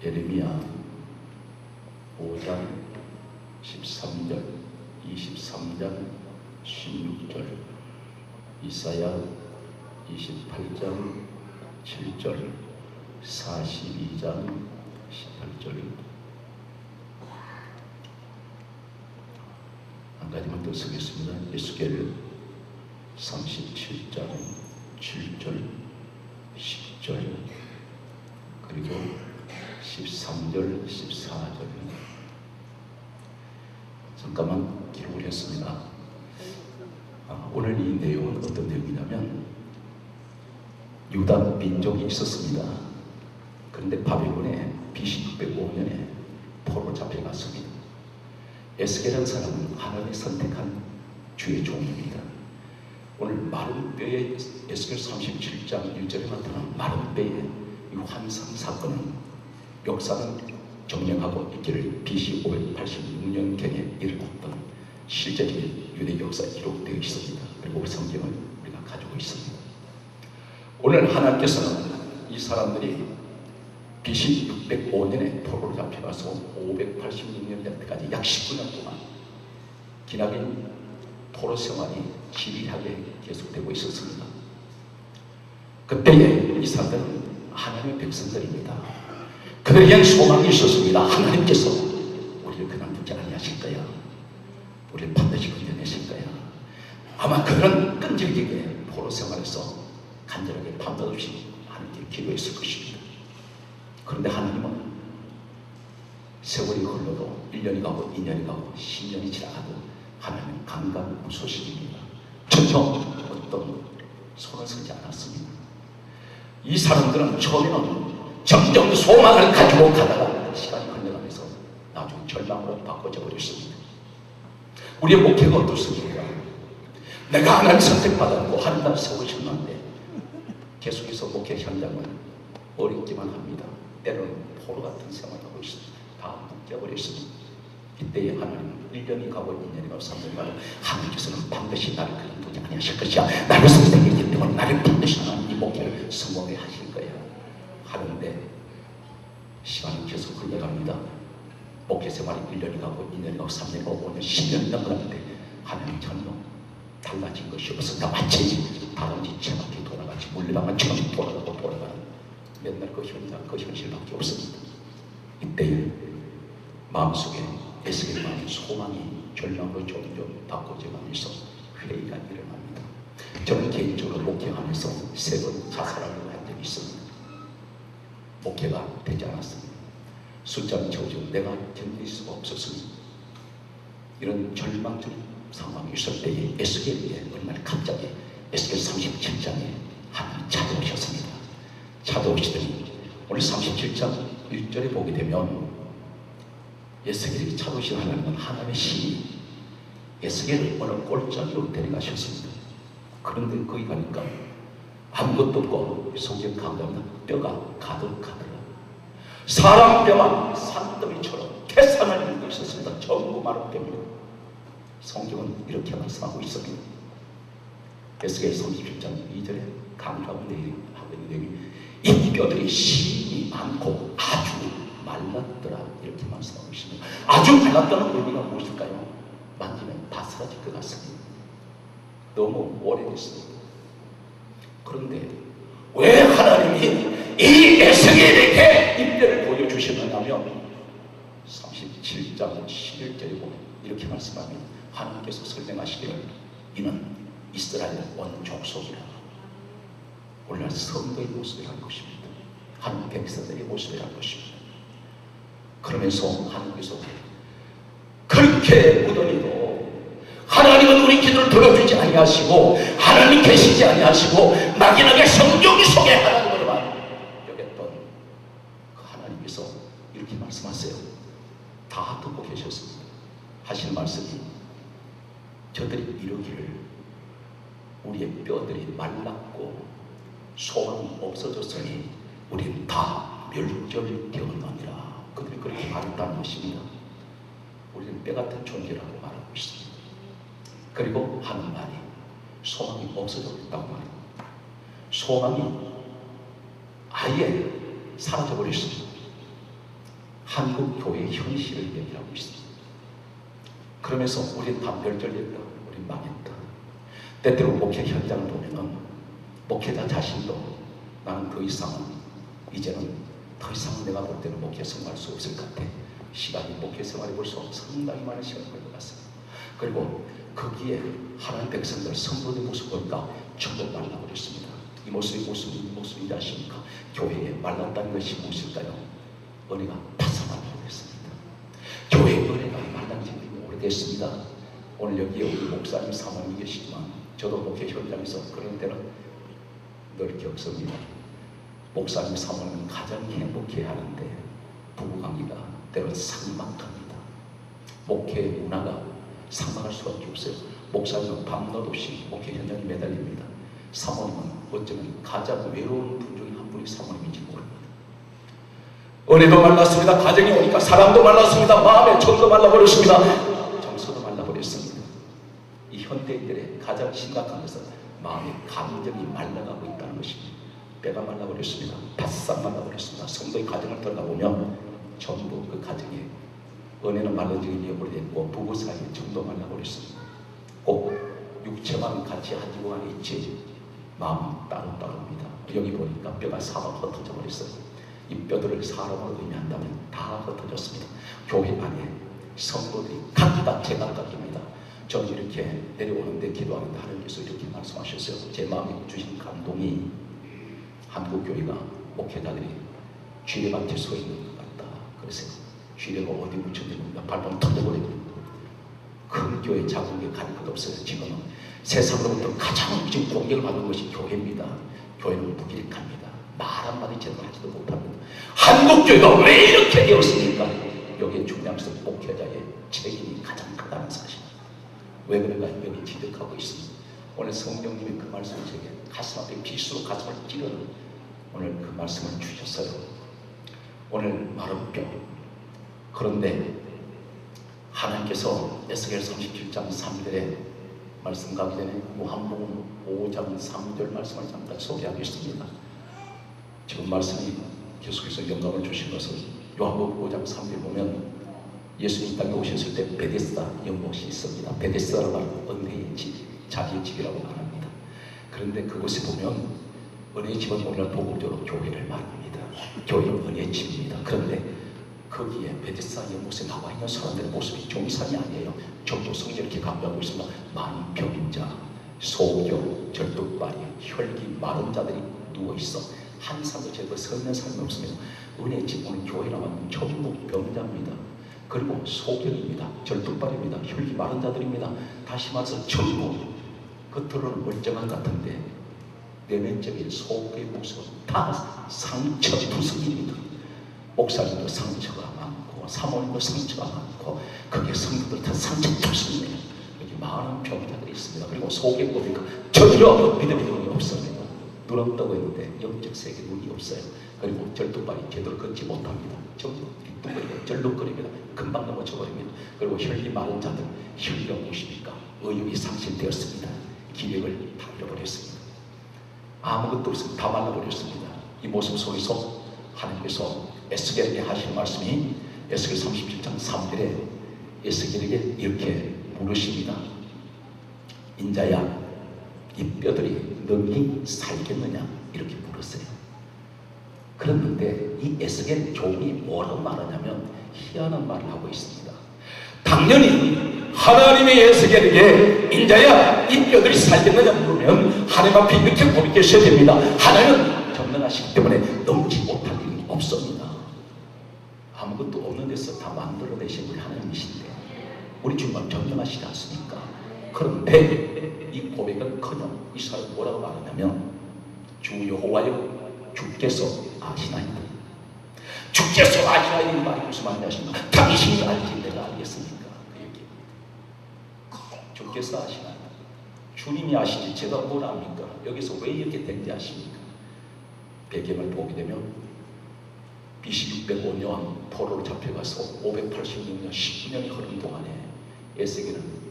예레미야 5장 13절, 23장 16절, 이사야 28장 7절, 42장 18절. 한 가지만 더 쓰겠습니다. 에스겔 37장 7절, 10절, 그리고 13절, 14절. 잠깐만 기록을 했습니다. 오늘 이 내용은 어떤 내용이냐면, 유다 민족이 있었습니다. 그런데 바벨론에 BC 605년에 포로 잡혀갔습니다. 에스겔이라는 사람은 하나님이 선택한 주의 종입니다. 오늘 마른 뼈에 에스겔 37장 1절에 나타난 마른 뼈의 이 환상 사건은 역사는 정명하고 있기를 BC 586년경에 일어났던 실제적인 유대 역사에 기록되어 있습니다. 그리고 우리 성경을 우리가 가지고 있습니다. 오늘 하나님께서는 이 사람들이 BC 605년에 포로로 잡혀가서 586년 때까지 약 19년 동안 기나긴 포로 생활이 지리하게 계속되고 있었습니다. 그때에 이 사람들은 하나님의 백성들입니다. 그들에겐 소망이 있었습니다. 하나님께서 우리를 그만두지 아니하실 거야. 우리를 반드시 건져내실 거야. 아마 그런 끈질기게 포로 생활에서 간절하게 밤낮 없이 하나님께 기도했을 것입니다. 그런데 하나님은 세월이 흘러도 1년이 가고 2년이 가고 10년이 지나가도 하나님은 강간무소식입니다. 전혀 어떤 손을 쓰지 않았습니다. 이 사람들은 처음에는 점점 소망을 가지고 가다가 시간이 흘러가면서 나중에 절망으로 바꿔져 버렸습니다. 우리의 목회가 어떻습니까? 내가 하나님 선택받았고 하나님 세우셨는데 계속해서 목회 현장은 어렵기만 합니다. 때로는 포로 같은 생활을 하고 있습니다. 다 묶여버렸습니다. 이때에 하나님은 1년이 가고 2년이 가고 3년이 가고 하나님께서는 반드시 나를 그만두지 아니하실 것이야. 나를 선택했기 때문에 나를 반드시 하나님 이 목회를 성공해 하실 거야 하는데 시간이 계속 흘러갑니다. 목회 생활이 1년이 가고 2년이 가고 3년이 가고 5년, 10년이 넘어갔는데 하나님 전혀 달라진 것이 없습니다. 마치 다람쥐 채바퀴 돌아가지 물레방아 처럼 돌아가고 돌아가는 맨날 그 현장, 그 현실밖에 없습니다. 이때에 마음속에 에스겔 마음의 소망이 절망으로 점점 바꿔져가면서 회의가 일어납니다. 저는 개인적으로 목회하면서 3번 자살하려고 한 적이 있습니다. 목회가 되지 않았습니다. 숫자는 적어지고 내가 견딜 수가 없었습니다. 이런 절망적인 상황이 있을 때에 에스겔에게 어느 날 갑자기 에스겔 37장에 하나님이 찾아오셨습니다. 찾아오시더니 오늘 37장 1절에 보게 되면 에스겔이 찾아오신 하나님은 하나님의 신이 에스겔을 어느 골짜기로 데려가셨습니다. 그런데 거기 가니까 아무것도 없고 성경 강조합니다. 뼈가 가득하더라. 사람 뼈가 산더미처럼 계산을 이루고 있었습니다. 전부 마른 뼈입니다. 성경은 이렇게 말씀하고 있습니다. 에스겔 37장 2절에 강조하고 있는 내용이 이 뼈들이 심이 많고 아주 말랐더라 이렇게 말씀하고 있습니다. 아주 말랐다는 의미가 무엇일까요? 만지면 다 사라질 것 같습니다. 너무 오래됐습니다. 그런데 왜 하나님이 이 에스겔에게 이 뼈를 보여주셨느냐면 37장 11절에 보면 이렇게 말씀합니다. 하나님께서 설명하시기를 이는 이스라엘 온 족속이라. 오늘날 성도의 모습이라는 것입니다. 하나님 백성들의 모습이라는 것입니다. 그러면서 하나님께서 그렇게 묻어니도 하나님은 우리 기도를 들어주지 아니하시고 하나님 계시지 아니하시고 막연하게 성경 속에 하나님으로만 여겼던 그 하나님께서 이렇게 말씀하세요. 다 듣고 계셨습니다. 하시는 말씀이 저들이 이러기를 우리의 뼈들이 말랐고 소망이 없어졌으니 우리는 다 멸절되었느니라. 그들이 그렇게 말했다는 것입니다. 우리는 뼈 같은 존재라고 말하고 있습니다. 그리고 하는 말이 소망이 없어졌다고 말합니다. 소망이 아예 사라져버렸습니다. 한국 교회의 현실을 얘기하고 있습니다. 그러면서 우리는 다 멸절됐다. 우리는 망했다. 때때로 목회 현장을 보면은 목회자 자신도 나는 더 이상은 이제는 더 이상 내가 볼 때는 목회 생활할 수 없을 것 같아. 시간이 목회 생활해 볼 수 없어. 상당히 많은 시간이 걸릴 것 같습니다. 그리고 거기에 하나님 백성들 성도의 모습 보니까 전부 말라버렸습니다. 이 모습이 무슨 모습인지 아십니까? 교회에 말랐다는 것이 무엇일까요? 은혜가 파산하였습니다. 교회의 은혜가 말란 지 오래됐습니다. 오늘 여기에 우리 목사님 사모님이 계시지만 저도 목회 현장에서 그런 때는 늘 겪습니다. 목사님 사모님은 가장 행복해 하는데 부부관계가 때로는 삭막합니다. 목회의 문화가 상상할 수밖에 없어요. 목사님은 밤낮 없이 목회 현장에 매달립니다. 사모님은 어쩌면 가장 외로운 분 중에 한 분이 사모님인지 모릅니다. 은혜도 말랐습니다. 가정이 오니까 사랑도 말랐습니다. 마음의 정도 말라버렸습니다. 정서도 말라버렸습니다. 이 현대인들의 가장 심각한 것은 마음의 감정이 말라가고 있다는 것입니다. 뼈가 말라버렸습니다. 바싹 말라버렸습니다. 성도의 가정을 들어가 보면 전부 그 가정에 은혜는 말라지게 되어버렸고 부부 사이에 정도 말라버렸습니다. 꼭 육체만 같이 한 지구 안에 있지 마음은 따로따로입니다. 여기 보니까 뼈가 사방 흩어져 버렸어요. 이 뼈들을 사람으로 의미한다면 다 흩어졌습니다. 교회 안에 성도들이 각각 제각각입니다. 저는 이렇게 내려오는데 기도하는데 하나님께서 이렇게 말씀하셨어요. 제 마음에 주신 감동이 한국 교회가 목회자들이 쥐레밭에 서 있는 것 같다. 그래서 쥐레가 어디 묻혀지는가 발만 터져버리고 큰 교회 작은 교회 가릴 것 없어요. 지금은 세상으로부터 가장 지금 공격을 받는 것이 교회입니다. 교회는 무기력합니다. 말 한마디 제대로 하지도 못합니다. 한국 교회가 왜 이렇게 되었습니까? 여기에 중요한 것은 목회자의 책임이 가장 크다는 사실입니다. 왜 그런가 여기 지적하고 있습니다. 오늘 성령님이 그 말씀을 제게 가슴 앞에 빗으로 가슴을 찌르는 오늘 그 말씀을 주셨어요. 오늘 마른 뼈. 그런데 하나님께서 에스겔 37장 3절에 말씀 가기 전에 요한복음 5장 3절 말씀을 잠깐 소개하겠습니다. 지금 말씀이 계속해서 영감을 주신 것은 요한복음 5장 3절에 보면 예수님이 땅에 오셨을 때 베데스다 연못이 있습니다. 베데스다라고 하는 은혜의 집, 자기의 집이라고 말합니다. 그런데 그곳에 보면 은혜의 집은 오늘 복음적으로 교회를 말합니다. 교회는 은혜의 집입니다. 그런데 거기에 베데스다 연못에 나와 있는 사람들의 모습이 정상이 아니에요. 정조성이 이렇게 강조하고 있습니다. 많은 병자, 소교, 절뚝발이, 혈기, 마른 자들이 누워있어. 한 사람도 제대로 서 있는 사람이 없습니다. 은혜의 집 오늘 교회 나가면 전부 병자입니다. 그리고 소경입니다. 절뚝발입니다. 혈기 마른 자들입니다. 다시 말해서 전부 겉으로는 멀쩡한 것 같은데 내면적인 속의 모습은 다 상처 투성입니다. 목사님도 상처가 많고 사모님도 상처가 많고 거기에 성도들 다 상처 투성입니다. 여기 많은 병자들이 있습니다. 그리고 속에 보니까 전혀 믿음의 눈이 없습니다. 눈은 뜨고 있는데 영적 세계 눈이 없어요. 그리고 절뚝발이 제대로 걷지 못합니다. 전부 뒷둥거리고 절룩거립니다. 금방 넘어져버립니다. 그리고 혈기 많은 자들, 혈기가 무엇입니까? 의욕이 상실되었습니다. 기력을 다 잃어버렸습니다. 아무것도 없습니다. 다 말라버렸습니다. 이 모습 속에서 하나님께서 에스겔에게 하시는 말씀이 에스겔 37장 3절에 에스겔에게 이렇게 물으십니다. 인자야, 이 뼈들이 능히 살겠느냐? 이렇게 물었어요. 그랬는데 이 에스겔 종이 뭐라고 말하냐면 희한한 말을 하고 있습니다. 당연히 하나님의 에스겔에게 인자야 이 뼈들이 살겠느냐 물으면 하나님 앞에 이렇게 고백하셔야 됩니다. 하나님은 전능하시기 때문에 넘지 못할 일은 없습니다. 아무것도 없는 데서 다 만들어내신 우리 하나님이신데 우리 주님은 전능하시지 않습니까? 그런데 이 고백은 커녕 이 사람이 뭐라고 말하냐면 주 여호와여 주께서 아시나이다. 주께서 아시나이다. 이 말이 무슨 말인지 아십니까? 당신이 알지 내가 알겠습니까? 그 얘기. 주께서 아시나이다. 주님이 아시지 제가 뭘 압니까? 여기서 왜 이렇게 된지 아십니까? 배경을 보게 되면 BC 605년 포로로 잡혀가서 586년 19년이 흐른 동안에 에스겔은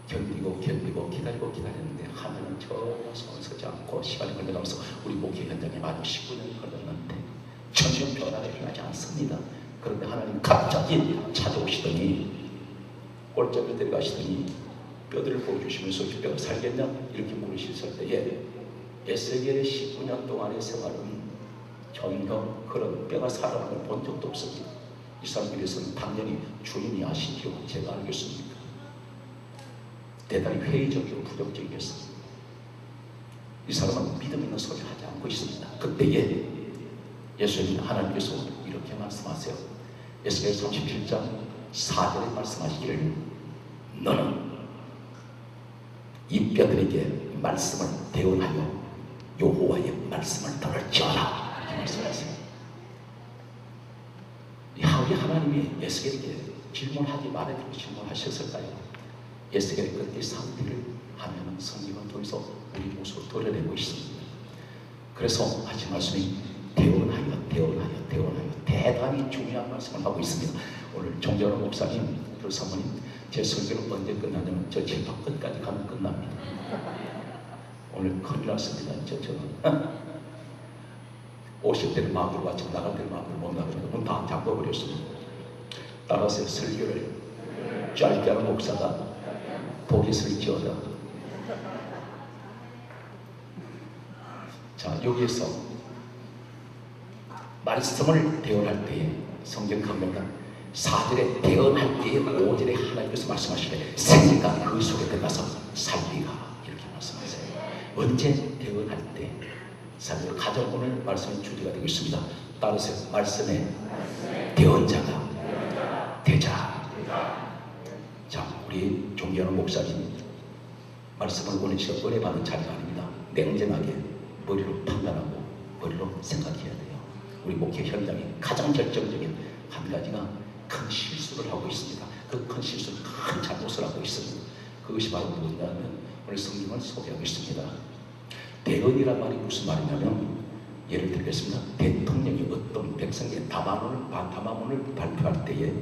견디고 기다리고 기다렸는데 하늘은 전혀 손을 서지 않고 시간이 흘러가면서 우리 목회 현장에 마지막 19년이 흘렀는데 전혀 변화가 일어나지 않습니다. 그런데 하나님 갑자기 찾아오시더니 골짜기를 데려가시더니 뼈들을 보여주시면서 이 뼈가 살겠냐? 이렇게 물으셨을 때에 에스겔의 19년 동안의 생활은 전혀 그런 뼈가 살아나는 걸 본 적도 없습니다. 이 사람들에서는 당연히 주님이 아시지요. 제가 알겠습니까? 대단히 회의적이고 부정적이었습니다. 이 사람은 믿음 있는 소리를 하지 않고 있습니다. 그때에 예수님 하나님께서 이렇게 말씀하세요. 에스겔 37장 4절에 말씀하시기를 너는 이 뼈들에게 말씀을 대언하여 여호와의 말씀을 들을지어다 이렇게 말씀하세요. 우리 하나님이 에스겔에게 질문하지 말아주고 질문하셨을까요? 에스겔의 그때 상태를 하면 성경을 통해서 우리 모습을 드러내고 있습니다. 그래서 하신 말씀이 대언하여 대단히 중요한 말씀을 하고 있습니다. 오늘 정재원 목사님, 그 사모님 제 설교는 언제 끝나냐면 저 집합 끝까지 가면 끝납니다. 오늘 큰일 났습니다. 저는 50대를 마음으로 바치고 나갈 때를 마음으로 못 나갑니다. 문 다 잠궈버렸습니다. 따라서 설교를 짧게 하는 목사가 복이 설지어다. 자, 여기에서 말씀을 대언할 때에 성경 강명단 4절에 대언할 때에 5절에 하나님께서 말씀하시되 생기가 그 속에 들어가서 살리가 이렇게 말씀하세요. 언제 대언할 때 살리가 가장 오늘 말씀의 주제가 되고 있습니다. 따라서 말씀의 대언자가 되자. 자, 우리 존경하는 목사님 말씀을 오늘 제가 은혜받은 자리가 아닙니다. 냉정하게 머리로 판단하고 머리로 생각해야 돼요. 우리 목회 현장에 가장 결정적인 한 가지가 큰 실수를 하고 있습니다. 그 큰 실수는 큰 잘못을 하고 있습니다. 그것이 바로 뭐냐면 오늘 성경을 소개하고 있습니다. 대언이란 말이 무슨 말이냐면 예를 들겠습니다. 대통령이 어떤 백성의 담화문을 발표할 때에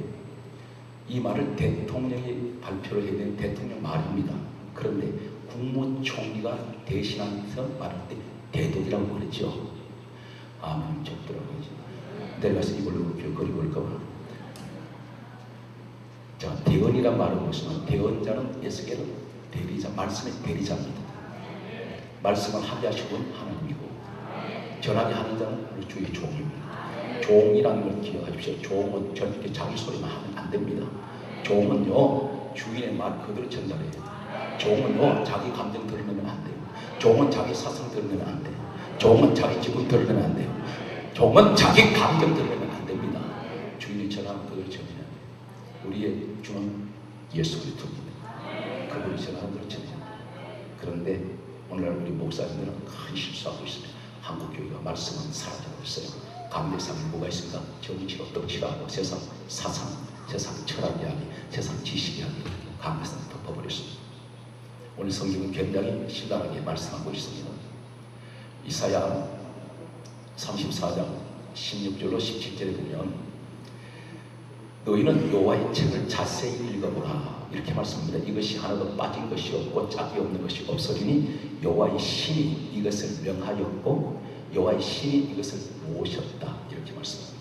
이 말을 대통령이 발표를 해야 되는 대통령 말입니다. 그런데 국무총리가 대신하면서 말할 때 대독이라고 그러죠. 아멘 적더라고요. 내려가서 이걸로 교거리고 올까봐. 자, 대언이란 말은 무슨 대언자는 에스겔은 대리자, 말씀의 대리자입니다. 말씀을 하게 하신 분 하나님이고 전하게 하는 자는 우리 주의 종입니다. 종이라는 걸 기억하십시오. 종은 저렇게 자기 소리만 하면 안 됩니다. 종은요 주인의 말 그대로 전달해요. 종은요 자기 감정 드러내면 안 돼요. 종은 자기 사상 드러내면 안 돼요. 종은 자기 기분 드러내면 안 돼요. 종은 자기 감정 드러내면 안 됩니다. 주인이 전하면 그대로 전해야 돼요. 우리의 주는 예수 그리스도입니다. 그분이 전하는 대로 전해야 돼요. 그런데 오늘날 우리 목사님들은 큰 실수하고 있습니다. 한국교회가 말씀은 사라지고 있어요. 가운데상에 뭐가 있습니까? 정치로 떡칠하고 세상 사상, 세상 철학 이야기, 세상 지식 이야기 가운데상에 덮어버렸습니다. 오늘 성경은 굉장히 신랄하게 말씀하고 있습니다. 이사야 34장 16절로 17절에 보면 너희는 여호와의 책을 자세히 읽어보라 이렇게 말씀합니다. 이것이 하나도 빠진 것이 없고 짝이 없는 것이 없으리니 여호와의 신이 이것을 명하였고 여호와의 신이 이것을 모으셨다 이렇게 말씀합니다.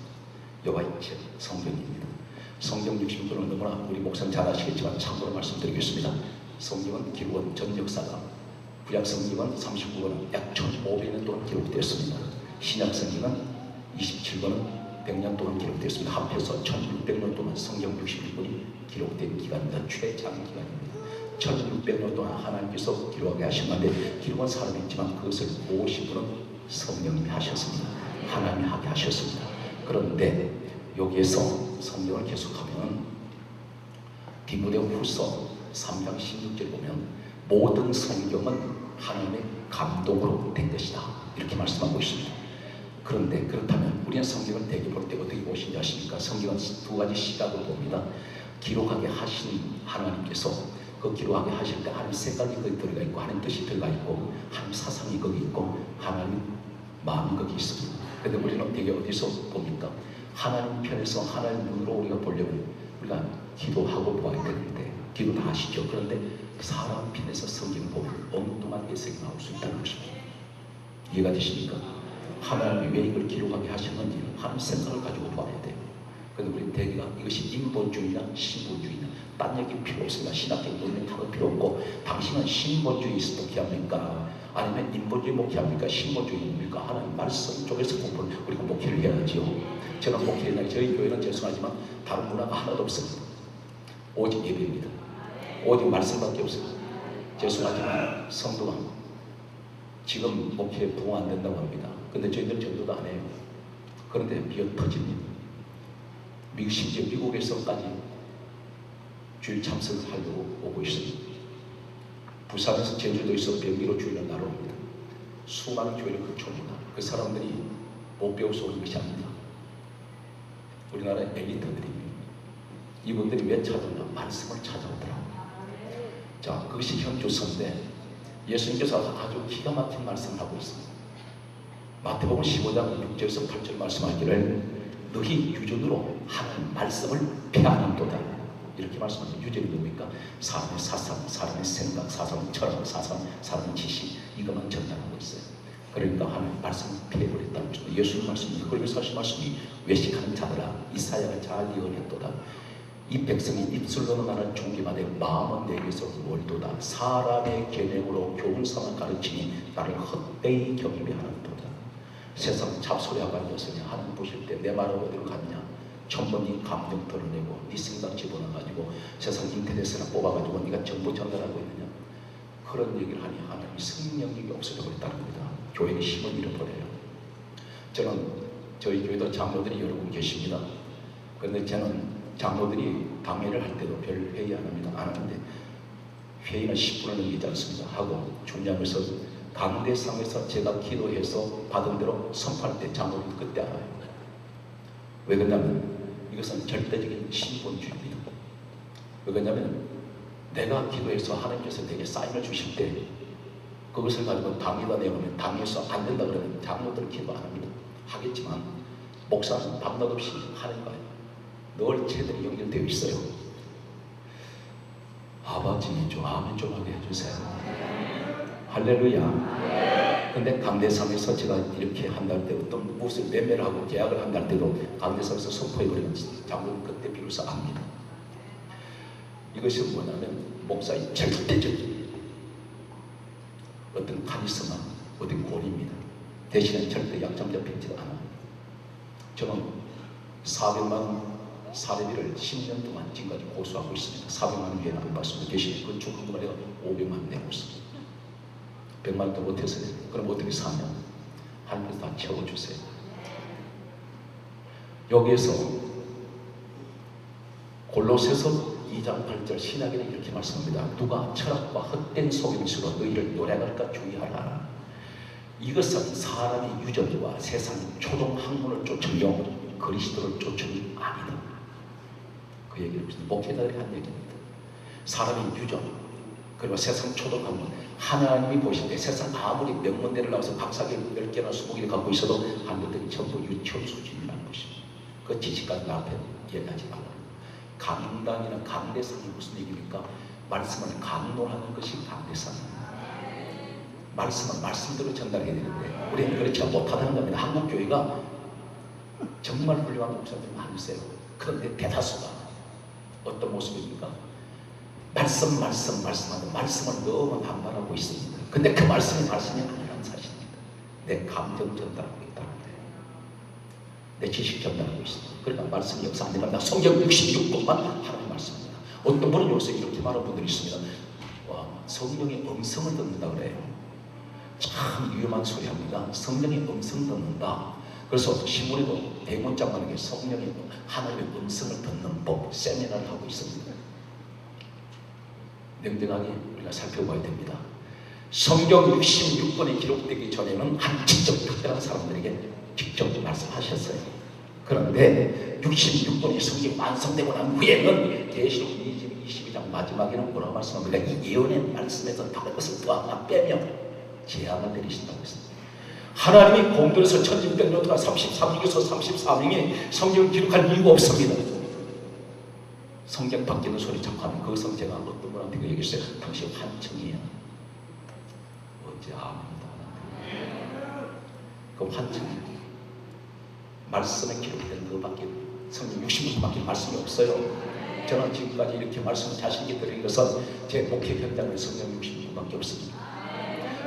여호와의 책 성경입니다. 성경 60권은 너무나 우리 목사님 잘 아시겠지만 참고로 말씀드리겠습니다. 성경은 기록은 전 역사가 구약 성경은 39권은 약 1500년 동안 기록되었습니다. 신약 성경은 27권은 100년 동안 기록되었습니다. 합해서 1600년 동안 성경 61권이 기록된 기간입니다. 최장의 기간입니다. 1600년 동안 하나님께서 기록하게 하신 건데 기록은 사람이 있지만 그것을 모으신 분은 성령님이 하셨습니다. 하나님이 하게 하셨습니다. 그런데 여기에서 성경을 계속하면 디모데후서 3장 16절 보면 모든 성경은 하나님의 감동으로 된 것이다 이렇게 말씀하고 있습니다. 그런데 그렇다면 우리는 성경을 대개 볼 때 어떻게 보시는지 아십니까? 성경은 두 가지 시각을 봅니다. 기록하게 하신 하나님께서 그 그 기록하게 하실 때 하나님 생각이 거기 들어가 있고 하나님 뜻이 들어가 있고 하나님 사상이 거기 있고 하나님 마음이 거기 있습니다. 근데 우리는 되게 어디서 봅니까? 하나님 편에서 하나님 눈으로 우리가 보려면 우리가 기도하고 보아야 되는데 기도 다 하시죠. 그런데 사람 편에서 성경을 보면 엉뚱한 해석이 나올 수 있다는 것입니다. 이해가 되십니까? 하나님이 왜 이걸 기록하게 하셨는지 하나님 생각을 가지고 봐야 돼요. 그런데 우리 대개가 이것이 인본주의나 신본주의나 딴 얘기 필요 없습니다. 신학적 논리 하는 필요 없고 당신은 신본주의 목회합니까? 아니면 인본주의 목회합니까? 신본주의 뭡니까? 하나님 말씀 쪽에서 공부를 우리가 목회를 해야지요. 저는 목회나 저희 교회는 죄송하지만 다른 문화가 하나도 없습니다. 오직 예배입니다. 오직 말씀밖에 없어요. 죄송하지만 성도가 지금 목회에 부흥 안 된다고 합니다. 근데 저희들 전도도 안 해요. 그런데 비어 터집니다. 심지어 미국에서까지 주일 참석을 하려고 오고 있습니다. 부산에서 제주도에서 병기로 주일을 날아옵니다. 수많은 교회를 거쳐옵니다. 그 사람들이 못 배워서 오는 것이 아닙니다. 우리나라의 엘리트들입니다. 이분들이 왜 찾아오냐? 말씀을 찾아오더라고요. 자, 그것이 현주소인데 예수님께서 아주 기가 막힌 말씀을 하고 있습니다. 마태복음 15장 6절에서 8절 말씀하기를 너희 유전으로 하나님 말씀을 폐하는도다. 이렇게 말씀하시는 유전이 뭡니까? 사람의 사상, 사람의 생각, 사람의 철학, 사람의 지식 이것만 전달하고 있어요. 그러니까 하나님 말씀을 폐해버렸다는 것입니다. 예수님 말씀입니다. 그러면서 하신 말씀이 외식하는 자들아 이사야가 잘 예언했도다. 이 백성이 입술로는 나를 존경하되 마음은 내게서 멀도다. 사람의 계명으로 교훈삼아 가르치니 나를 헛되이 경임해 하는도다. 세상 잡소리하고 앉았으니 하나님 보실 때 내 말은 어디로 갔냐? 전부 네 감정 드러내고 네 생각 집어넣어가지고 세상 인터넷에나 뽑아가지고 네가 정보 전달하고 있느냐? 그런 얘기를 하니 하나님이 성령력이 없어져버렸다는 겁니다. 교회의 힘을 잃어버려요. 저는 저희 교회도 장로들이 여러 분 계십니다. 그런데 저는 장로들이 강의를 할 때도 별 회의 안 합니다. 안 하는데 회의는 10분을 넘기지 않습니다. 하고 중요하면서 강대상에서 제가 기도해서 받은 대로 선포할 때 장로들이 그때 알아요. 왜 그러냐면 이것은 절대적인 신본주의입니다. 왜 그러냐면 내가 기도해서 하나님께서 내게 사인을 주실 때 그것을 가지고 당에다 내보면 당에서 안 된다 그러면 장로들은 기도 안 합니다. 하겠지만 목사는 밤낮 없이 하는 거예요. 늘 채들이 연결되어 있어요. 아버지 좀 아멘 좀 하게 해주세요. 할렐루야. 근데 강대상에서 제가 이렇게 한달 때 어떤 무슨 매매를 하고 계약을 한달 때도 강대상에서 선포해버리면 장로는 그때 비로소 압니다. 이것이 뭐냐면 목사의 절대적인 어떤 카리스마, 어떤 권위입니다. 대신에 절대 약점자 뵙지 않아요. 저는 400만 원 사례비를 10년 동안 지금까지 고수하고 있습니다. 400만 원 위에 나쁜 말씀도 계시네. 그 중간에 내가 500만 원 내고 있습니다. 100만 원도 못해서 그럼 어떻게 사냐? 하나님께서 다 채워주세요. 여기에서 골로새서 2장 8절 신약에는 이렇게 말씀합니다. 누가 철학과 헛된 속임수로 너희를 노래할까 주의하라. 이것은 사람의 유전과 세상의 초동 학문을 쫓으며 그리스도를 쫓으니 아니다. 그 얘기를 목회자들이 한 얘기입니다. 사람의 유전 그리고 세상 초동 학문 하나님이 보실 때 세상 아무리 명문대를 나와서 박사학위 10개나 20개를 갖고 있어도 한국들이 전부 유치원 수준이라는 것입니다. 그 지식까지 앞에 얘기하지 말라. 강당이나 강대상이 무슨 얘기입니까? 말씀을 강론하는 것이 강대상입니다. 말씀은 말씀대로 전달해야 되는데 우리는 그렇지 못하다는 겁니다. 한국교회가 정말 훌륭한 목사들이 많으세요. 그런데 대다수가 어떤 모습입니까? 말씀하는 말씀을 너무 반발하고 있습니다. 근데 그 말씀이 아니라는 사실입니다. 내 감정 전달하고 있다는 거예요. 내 지식 전달하고 있습니다. 그러니까 말씀이 역사 안 됩니다. 성경 66권만 하나님 말씀입니다. 어떤 분은 요새 이렇게 말하는 분들이 있습니다. 와, 성령의 음성을 듣는다 그래요. 참 위험한 소리 합니다. 성령의 음성 듣는다. 그래서 신문에도 대문짝만 하게 성령의 하나님의 음성을 듣는 법 세미나를 하고 있습니다. 냉정하게 우리가 살펴봐야 됩니다. 성경 66권에 기록되기 전에는 한 직접 특별한 사람들에게 직접 말씀하셨어요. 그런데 66권의 성경 완성되고 난 후에는 계시록 22장 마지막에는 뭐라고 말씀합니까? 이 예언의 말씀에서 다른 것을 또 하나 빼며 재앙을 내리신다고 했습니다. 하나님이 공들여서 1600년 동안 33명에서 34명이 성경을 기록할 이유가 없습니다. 성경 바뀌는 소리 자꾸 하면 그 성제가 어떤 분한테 그 얘기했어요. 당신 환청이에요. 어째 아무도 안 한다. 그럼 환청이 말씀에 기록된 그밖에 성경 60권밖에 말씀이 없어요. 저는 지금까지 이렇게 말씀을 자신 있게 드린 것은 제 목회 현장에 성경 60권밖에 없습니다.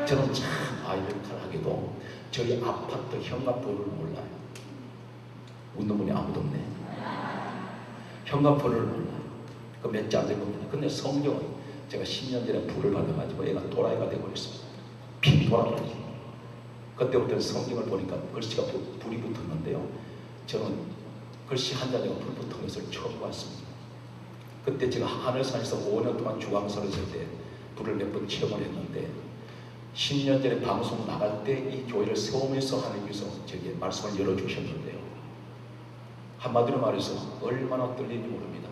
저는 참 아이러니컬하게도 저희 아파트 현관번호를 몰라요. 웃는 분이 아무도 없네. 현관번호를 몰라요. 그 몇 장 된 겁니다. 근데 성경은 제가 10년 전에 불을 받아가지고 얘가 도라이가 되어버렸습니다. 피 돌아버렸어요. 그때부터 성경을 보니까 글씨가 불이 붙었는데요. 저는 글씨 한 자리가 불 붙은 것을 처음 봤습니다. 그때 제가 하늘산에서 5년 동안 주강설을 했을 때 불을 몇 번 체험을 했는데 10년 전에 방송 나갈 때 이 교회를 세우면서 하나님께서 제게 말씀을 열어주셨는데요. 한마디로 말해서 얼마나 떨리는지 모릅니다.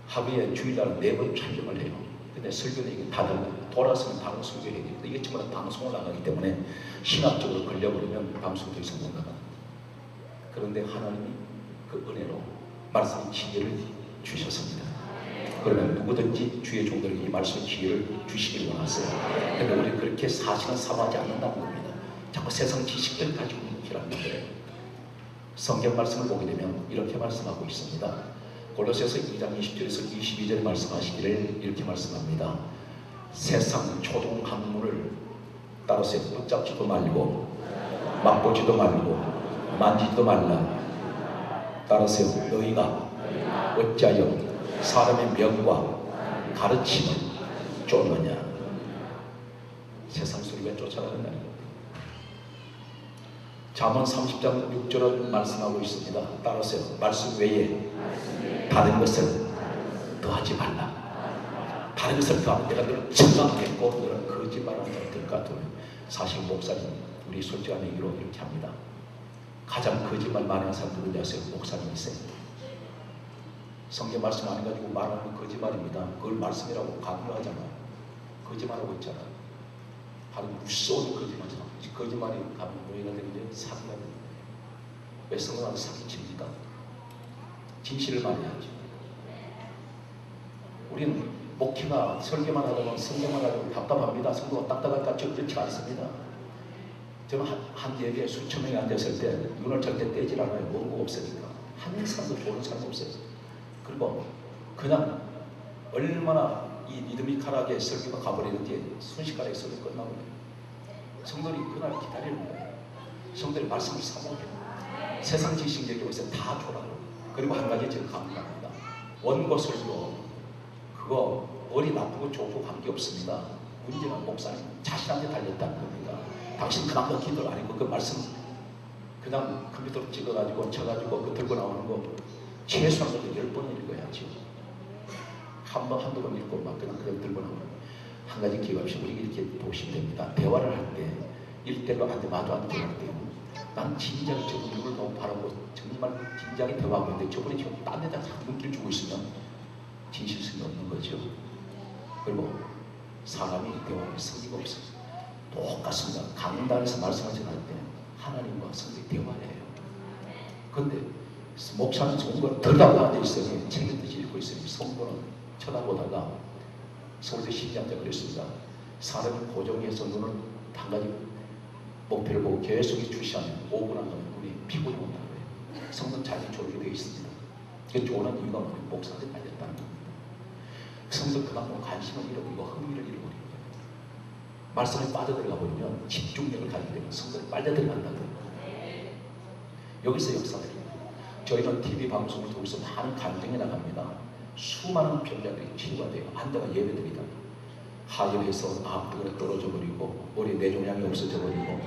하루에 주일날 4번 촬영을 해요. 근데 설교는 다 달라요. 돌아서면 다른 설교를 해야 됩니다. 이게 전부 다 방송을 나가기 때문에 신학적으로 걸려버리면 방송도 이상 못 나갑니다. 그런데 하나님이 그 은혜로 말씀의 기회를 주셨습니다. 그러면 누구든지 주의 종들에게 이 말씀의 기회를 주시길 원하세요. 그런데 우리는 그렇게 사실은 사모하지 않는다는 겁니다. 자꾸 세상 지식들 가지고 기랍니다. 성경 말씀을 보게 되면 이렇게 말씀하고 있습니다. 골로새서 2장 20절에서 22절에 말씀하시기를 이렇게 말씀합니다. 세상 초동 학문을 따라서 붙잡지도 말고 맛보지도 말고 만지지도 말라. 따라서 너희가 어찌하여 사람의 명과 가르침을 쫓느냐. 세상 소리가 쫓아가는 날입니다. 잠언 30장 6절은 말씀하고 있습니다. 따라서 말씀 외에 다른 것을 더하지 말라. 다른 것을 더하면 내가 너를 증강하겠고 너는 거짓말하는 자들 같으면 사실 목사님 우리 솔직한 얘기로 이렇게 합니다. 가장 거짓말 많이 하는 사람 누군지 아세요? 목사님이세요. 성경 말씀 안 해가지고 말하는 건 거짓말입니다. 그걸 말씀이라고 강요하잖아요. 거짓말하고 있잖아요. 바로 무서운 거짓말이잖아요. 거짓말이 가면 뭐가 되는지 사기가 됩니다. 왜 성경하고 사기칩니까? 진실을 말해야죠. 우리는 목회나 설교만 하다 보면 성경만 하면 답답합니다. 성도가 딱딱할까? 그렇지 않습니다. 저는 한 예배에 수천 명이 앉았을 때 눈을 절대 떼질 않아요. 뭔가 없으니까. 한 사람도 보는 사람이 없어요. 그리고 그냥 얼마나 이 리드미컬하게 설교가 가버리는지 순식간에 설교 끝나버려요. 성도들이 그날 기다리는 거예요. 성도들이 말씀을 사모해요. 세상 지식 얘기하면서 다 줘라고. 그리고 한 가지 제가 감사합니다. 원고 설교 그거 머리 나쁘고 좋고 관계없습니다. 문제는 목사님 자신한테 달렸다는 겁니다. 당신 그냥 기도 안 했고 그 말씀 그냥 컴퓨터로 찍어가지고 쳐가지고 그 들고 나오는 거 최소한 것도 10번 읽어야지. 한두 번 읽고 막 그냥 들고 나오는 한 가지 기회 없이 우리 이렇게 보시면 됩니다. 대화를 할 때 1대1로 안 돼, 마도 안 될 때 난 진작에 저분 눈을 너무 바라고 정말 진작에 대화하고 있는데 저분이 지금 딴 데다 눈길 주고 있으면 진실성이 없는 거죠. 그리고 사람이 대화하면 성의가 없어요. 똑같습니다. 강단에서 말씀을 전할 때 하나님과 성의 대화해요. 근데 목사는 좋은 걸 들다고 앉아있으니 책을 듯이 읽고 있으니 성도는 쳐다보다가 서울대 신장자 그랬습니다. 사람을 고정해서 눈을 한 가지 목표를 보고 계속 주시하면 5분 안에 눈이 피곤이 온다는 거예요. 성도는 자기 졸게 되어 있습니다. 이게 좋은 이유가 뭐냐면 목사한테 달렸다는 겁니다. 성도 그만큼 관심을 잃어버리고 흥미를 잃어버리는 거예요. 말씀에 빠져들어가 버리면 집중력을 가지게 되면 성도를 빨려들어간다는 거예요. 여기서 역사들입니다. 저희는 TV 방송을 통해서 많은 간증이 나갑니다. 수많은 병자들이 치료가 돼요. 환자가 예배드리다 하혈해서 앞뒤로 떨어져 버리고 머리에 뇌종양이 없어져 버리고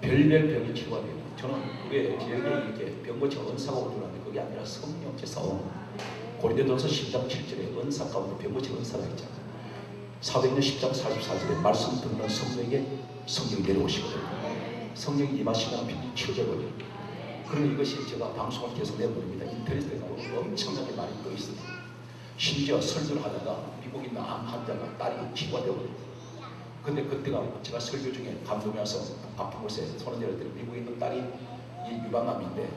별별 병이 치료가 돼요. 저는 왜 지역에 이렇게 병고치가 은사가 오는 줄 알았는데 그게 아니라 성령께서 고린도전서 10장 7절에 은사 가운데 병고치 은사가 있잖아요. 사도행전 10장 44절에 말씀 듣는 성령에게 성령이 내려오시거든요. 성령이 임하시면 병이 치워져 버려요. 그러면 이것이 제가 방송을 계속 내보냅니다. 인터넷에 엄청나게 많이 떠 있습니다. 심지어 설교를 하다가 미국에 있는 암 환자가 딸이 치료가 되거든요. 근데 그때가 제가 설교 중에 감동이 와서 아픈 곳에 손을 내렸더니 미국에 있는 딸이 이 유방암인데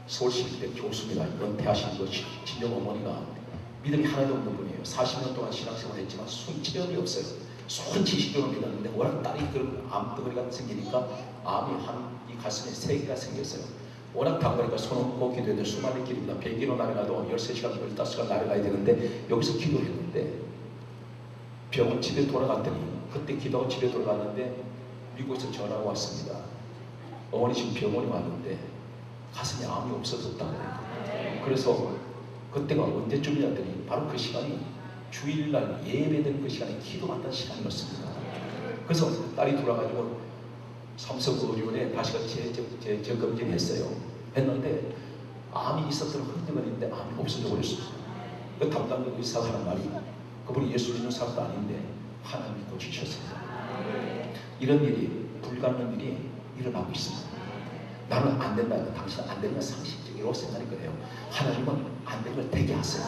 서울시립대 교수입니다. 은퇴하신 그 친정 어머니가 믿음이 하나도 없는 분이에요. 40년 동안 신앙생활을 했지만 순체험이 없어요. 순지식적으로 믿었는데 워낙 딸이 그런 암덩어리가 생기니까 암이 이 가슴에 3개가 생겼어요. 워낙 당거리가 손 얹고 기도해도 수많은 길입니다. 100km 날아가도 13시간, 15시간 날아가야 되는데 여기서 기도했는데 병원 집에 돌아갔더니 그때 기도하고 집에 돌아갔는데 미국에서 전화가 왔습니다. 어머니 지금 병원에 왔는데 가슴에 암이 없어졌다고 그래요. 그래서 그때가 언제쯤이었더니 바로 그 시간이 주일날 예배된 그 시간에 기도 받던 시간이었습니다. 그래서 딸이 돌아가지고 삼성의료원에 다시 재검진했어요. 했는데 암이 있었던 흔적은 있는데 암이 없어져 버렸어요. 그 담당 의사가 하는 말이 그분이 예수 믿는 사람도 아닌데 하나님이 고치셨습니다. 이런 일이 불가능한 일이 일어나고 있습니다. 나는 안 된다는 당신은 안 되는 상식적으로 생각할 거예요. 하나님은 안 되는 걸 되게 하세요.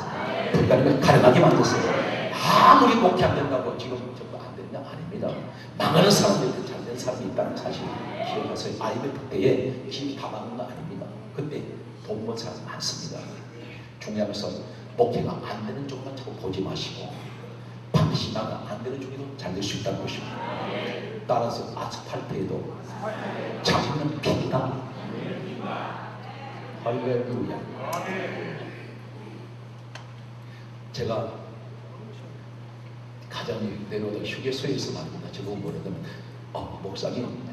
불가능을 가능하게 만드세요. 아무리 목회 안 된다고 지금 전부 안 되냐? 아닙니다. 망하는 사람들도 잘 된 사람이 있다는 사실 기억하세요. IMF 때에 힘이 다 막는 거 아닙니다. 그때 돈 번 사람 많습니다. 중요한 것은 목회가 안 되는 쪽만 자꾸 보지 마시고 반드시 나가 안 되는 쪽에도 잘 될 수 있다는 것입니다. 따라서 아스팔트에도 자기는 빛이다. 할렐루야. 제가 가장 내려오던 휴게소에서 말입니다. 저거 뭐냐면 목사님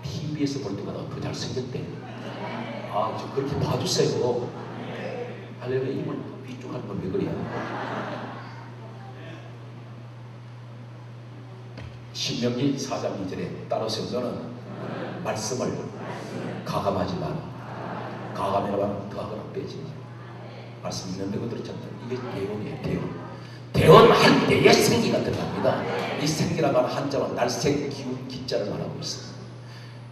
TV에서 볼 때보다 더 잘생겼대. 저 그렇게 봐주세요. 할렐루야. 입을 삐죽하는 건 왜 그래요? 신명기 4장 2절에 따라서 너는 말씀을 가감하지 마라. 가감이라면 더하거나 빼지 마라. 말씀 있는데 그 들었잖아요. 이게 대원이에요. 대원. 대원할 때에 생기가 들어갑니다. 이 생기라고 하는 한자와 날색 기운 기자를 말하고 있습니다.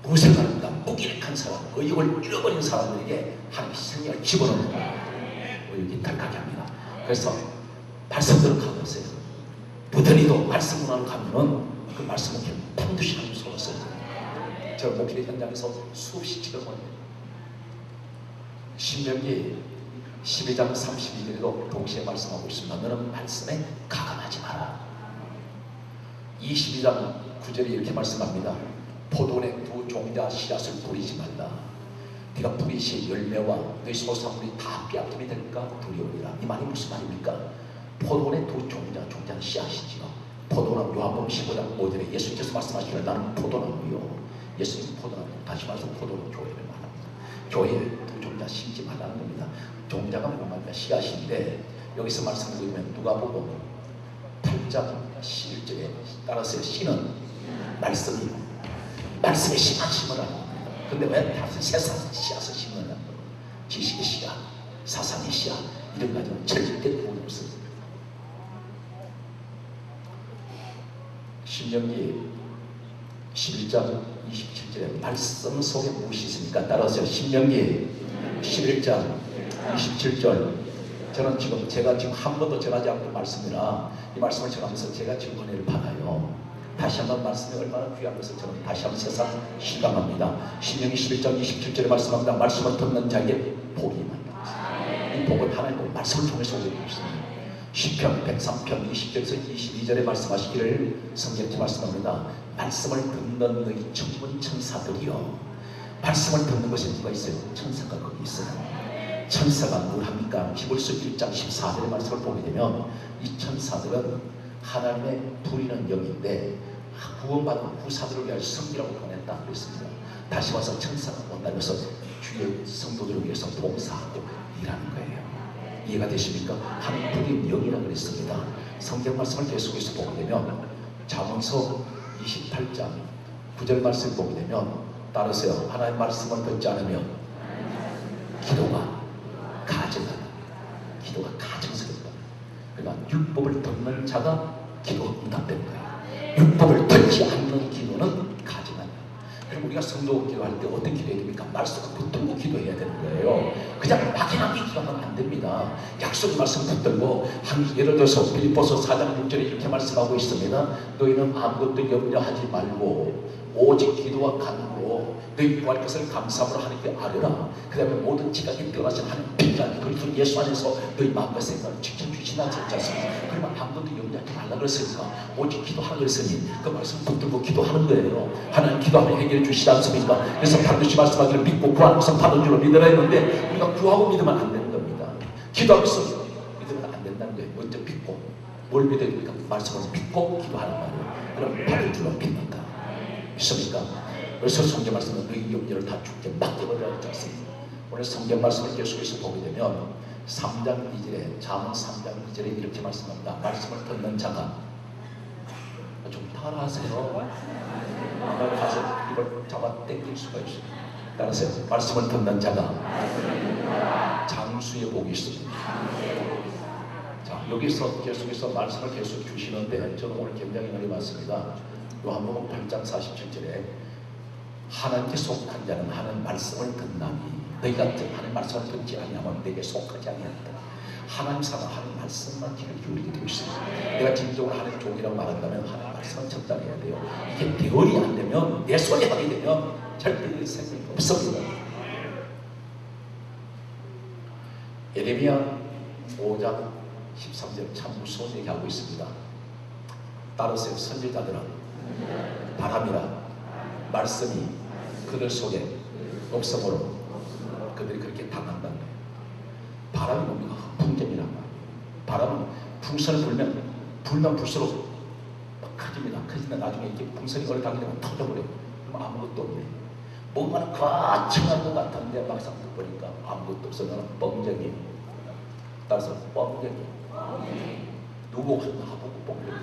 무생각합니다. 무기력한 사람, 의욕을 잃어버린 사람들에게 하나님이 생명을 집어넣는 의욕이 덜하게 합니다. 그래서 말씀대로 가보세요. 부더니도 말씀 문화로 가면은 그 말씀을 반드시 하는 소로 써요. 제가 목회 현장에서 수없이 지켜보는데 신명기 12장 32절에도 동시에 말씀하고 있습니다. 너는 말씀에 가감하지 마라. 22장 9절에 이렇게 말씀합니다. 포도원의 두 종자 씨앗을 뿌리지 말라. 네가 뿌리시 열매와 너희 소산물이 다 빼앗김이 될까 두려우리라. 이 말이 무슨 말입니까? 포도원의 두 종자는 씨앗이지요. 포도나무. 요한복음 15장 5절에 예수님께서 말씀하시기를 나는 포도나무요. 예수님 포도나무. 다시 말해서 포도나무 교회를 말합니다. 교회에 두 종자 심지 말라는 겁니다. 종자가 뭐냐면 씨앗인데 여기서 말씀을 드리면 누가복음 8장 11절에 따라서 씨는 말씀이요. 말씀의 씨앗 심으라는 겁니다. 근데 왜 다른 세상 씨앗을 심으라는 거예요? 지식의 씨앗, 사상의 씨앗 이런 가지고 절대 도움이 없습니다. 신명기 11장 27절에 말씀 속에 무엇이 있습니까? 따라서 신명기 11장 27절. 저는 제가 지금 한 번도 전하지 않고 말씀이라 이 말씀을 전하면서 제가 지금 은혜를 받아요. 다시 한번 말씀이 얼마나 귀한 것을 저는 다시 한번 세상 실감합니다. 신명기 11장 27절에 말씀합니다. 말씀을 듣는 자에게 복이 많다. 이 복은 하나님의 말씀을 통해서 오게 되었습니다. 시편 103편 20절에서 22절에 말씀하시기를 성경에 말씀합니다. 말씀을 듣는 너희 전문 천사들이요. 말씀을 듣는 것에 누가 있어요? 천사가 거기 있어요. 천사가 뭘 합니까? 히브리서 1장 14절의 말씀을 보게 되면 이 천사들은 하나님의 부리는 영인데 구원받은 후사들을 위하여 섬기라고 보냈다 그랬습니다. 다시 와서 천사가 온다면서 주의 성도들을 위해서 봉사하고 일하는 거예요. 이해가 되십니까? 하나님 부린 영이라고 그랬습니다. 성경 말씀을 계속해서 보게 되면 잠언서 28장 9절 말씀을 보게 되면 따르세요. 하나님의 말씀을 듣지 않으면 기도가 가증하다. 기도가 가증스럽다. 그러니까 율법을 듣는 자가 기도가 응답되는 거예요. 율법을 듣지 않는 기도는 가증한다. 그럼 우리가 성도 기도할 때 어떤 기도해야 됩니까? 말씀을 붙들고 기도해야 되는 거예요. 그냥 막연하게 기도하면 안 됩니다. 약속 말씀 붙들고 예를 들어서 빌립보서 4장 6절에 이렇게 말씀하고 있습니다. 너희는 아무것도 염려하지 말고 오직 기도와 간구로 너희 구할 것을 감사함으로 하나님께 아뢰라. 그 다음에 모든 지각이 떠나신 하나님 평강 그리스도 예수 안에서 너희 마음과 생각을 지켜주시나 하지 않습니까? 그러면 아무것도 염려하지 말라 그랬으니까 오직 기도하라 그랬으니 그 말씀 붙들고 기도하는 거예요. 하나님 기도하면 해결해 주시지 않습니까? 그래서 반드시 말씀하기를 믿고 구하는 것은 받은 줄로 믿으라 했는데 우리가 구하고 믿으면 안 되는 겁니다. 기도하면서 믿으면 안 된다는 거예요. 먼저 믿고 뭘 믿어야 됩니까? 말씀을 믿고 기도하는 거예요. 그럼 받을 줄로 믿는다. 믿습니까? 그래서 성경 말씀은 너희 염려를 다 주께 맡겨버리라 하지 않습니까? 오늘 성경 말씀을 계속해서 보게 되면 3장 2절에 잠언 3장 2절에 이렇게 말씀합니다. 말씀을 듣는 자가 좀 따라하세요. 가서 이걸 잡아 당길 수가 있어요. 따라하세요. 말씀을 듣는 자가 장수의 복이 있습니다. 자, 여기서 계속해서 말씀을 계속 주시는데 저는 오늘 굉장히 많이 봤습니다. 요한복음 8장 47절에 하나님께 속한 자는 하나님 말씀을 듣나니 너희가 하나님 말씀을 듣지 아니하면 내게 속하지 아니한다. 하나님 사람 하나님 말씀만 귀를 기울이게 되어 있습니다. 내가 진정으로 하나님 종이라고 말한다면 하나님 말씀을 전달해야 돼요. 이게 대언이 안 되면 내 소리 하게 되면 절대 생명이 없습니다. 예레미야 5장 13절 참 무서운 얘기하고 있습니다. 따르세요. 선지자들은 바람이라 말씀이 그들 속에 없으므로 그들이 그렇게 당한다는 거예요. 바람이 뭡니까? 풍경이란 말이에요. 바람은 풍선을 불면 불수록 막 커집니다. 커지면 나중에 이렇게 풍선이 오래 당기게 되면 터져버려요. 그럼 아무것도 없네. 뭔가는 거창한 것 같은데 막상 보니까 아무것도 없으면 뻥쟁이. 따라서 뻥쟁이. 누구 나보고 뻥쟁이.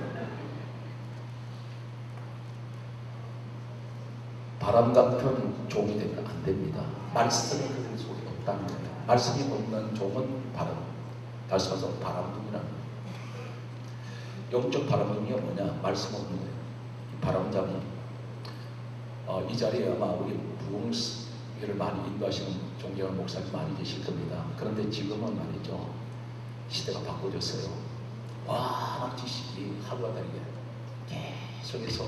바람 같은 종이 되면 안 됩니다. 말씀이 그들 속에 없다는 거예요. 말씀이 없는 종은 바람. 다시 말해서 바람둥이라는 거예요. 영적 바람둥이가 뭐냐? 말씀 없는 거예요. 이 바람잡이. 이 자리에 아마 우리 부흥회를 많이 인도하시는 존경하는 목사님 많이 계실 겁니다. 그런데 지금은 말이죠. 시대가 바꿔졌어요. 워낙 지식이 하루가 다르게 계속해서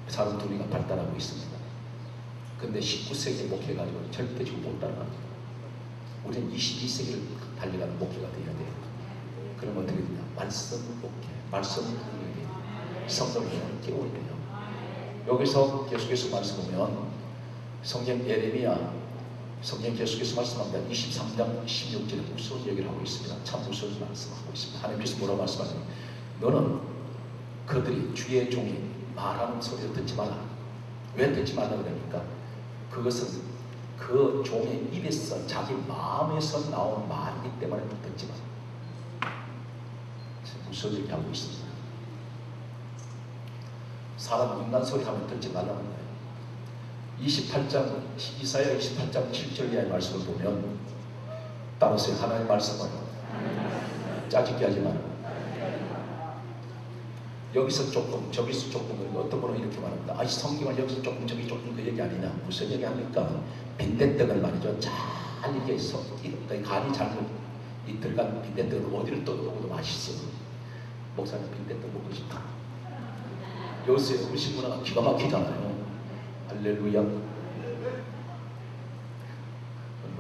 사람 두리가 발달하고 있습니다. 근데 19세기 목회가지고 절대 지금 못 따라갑니다. 우리는 22세기를 달려가는 목회가 되어야 돼요. 그럼 어떻게 되냐? 말씀 목회, 말씀 통역이 성경을 깨워야 돼요. 여기서 계속해서 말씀 보면 성경 예레미야 성경 계속해서 말씀합니다. 23장 16절에 무서운 얘기를 하고 있습니다. 참 무서운 말씀하고 있습니다. 하나님께서 뭐라고 말씀하시냐면 너는 그들이 주의 종이 말하는 소리를 듣지 마라. 왜 듣지 말라 그러니까 그것은 그 종의 입에서 자기 마음에서 나온 말이기 때문에 듣지 마라. 무서운 얘기 하고 있습니다. 사람 인간 소리 하면 듣지 말라는 거예요. 28장 이사야 28장 7절 이하의 말씀을 보면 따라서 하나님의 말씀을 짜증게 하지 마라. 여기서 조금 저기서 조금 어떤 분은 이렇게 말합니다. 아, 이 성경을 여기서 조금 저기 조금 그 얘기 아니냐. 무슨 얘기 합니까? 빈대떡을 말이죠. 잘 이게 간이 잘못 들어간 빈대떡을 어디를 떠도 맛있어. 목사님 빈대떡 먹고 싶다. 요새 음식 문화가 기가 막히잖아요. 할렐루야.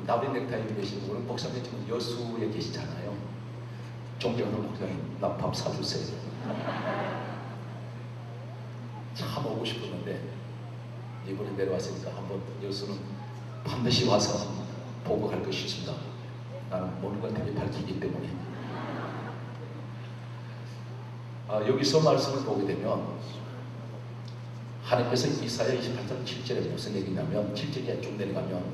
나비 넥타이 계신 분은 목사님 지금 여수에 계시잖아요. 존경하는 목사님 나 밥 사주세요. 참 오고 싶었는데 이번에 내려왔으니까 한번 여수는 반드시 와서 보고 갈 것이 있습니다. 나는 모든 걸 되게 밝히기 때문에. 여기서 말씀을 보게 되면 하나님께서 이사야 28장 7절에 무슨 얘기냐면 7절에 쭉 내려가면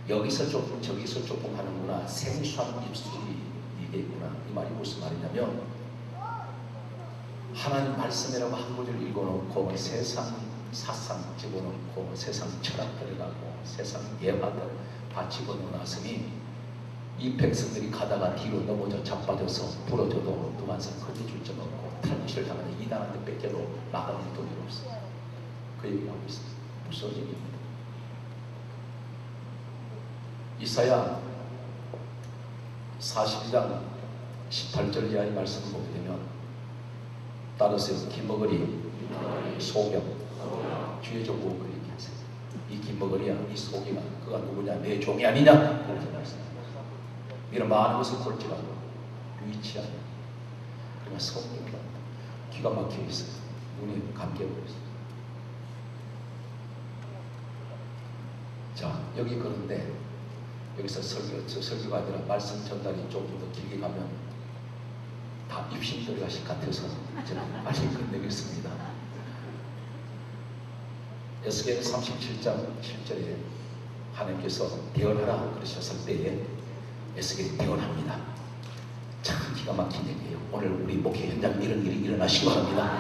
여기서 조금 저기서 조금 하는구나. 생수한 입술이 이게 있구나. 이 말이 무슨 말이냐면 하나님 말씀이라고 한 구절 읽어놓고 세상 사상 집어넣고 세상 철학 들어가고 세상 예화들 다 집어넣어놨으니 이 백성들이 가다가 뒤로 넘어져 자빠져서 부러져도 두만상 커져줄 적 없고 탈취를 당하는 이단한테 뺏겨도 나가는 돈이 없어. 그 얘기하고 있습니다. 부서집니다. 이사야 42장 18절 이하의 말씀을 보게 되면 따르세요. 기머거리 소경 주의 종고 그렇게 하세요. 이 기머거리야 이 소경아 그가 누구냐 내 종이 아니냐 그렇게 말씀합니다. 이런 많은 것을 골지라도 유의치 않아. 그러면 성경이 기가 막혀 있어요. 눈이 감겨 있어요. 자 여기 그런데 여기서 설교가 아니라 말씀 전달이 조금 더 길게 가면 다 입신 들어가실 것 같아서 제가 빨리 끝내겠습니다. 에스겔 37장 7절에 하나님께서 대언하라 그러셨을 때에 에스겔이 대언합니다. 참 기가 막힌 얘기예요. 오늘 우리 목회 현장 이런 일이 일어나시기 바랍니다.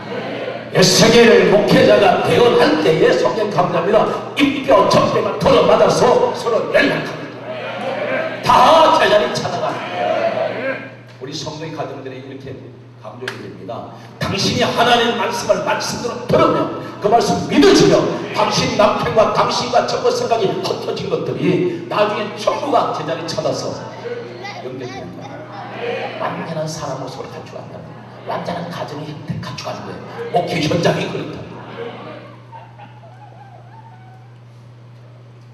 에스겔 목회자가 대언할 때에 성경 감사합니다. 입뼈 전뼈가 돌아맞아서 서로 연락합니다. 다 제자리 찾아가. 우리 성도의 가정들이 이렇게 강조해야 됩니다. 당신이 하나님의 말씀을 말씀대로 들으면 그 말씀 믿어지면 당신 남편과 당신과 전부 생각이 흩어진 것들이 나중에 전부가 제자리 찾아서 연결되는 거예요. 완전한 사람 모습을 갖춰간다. 완전한 가정의 형태를 갖춰가는 거예요. 목회 현장이 그렇다.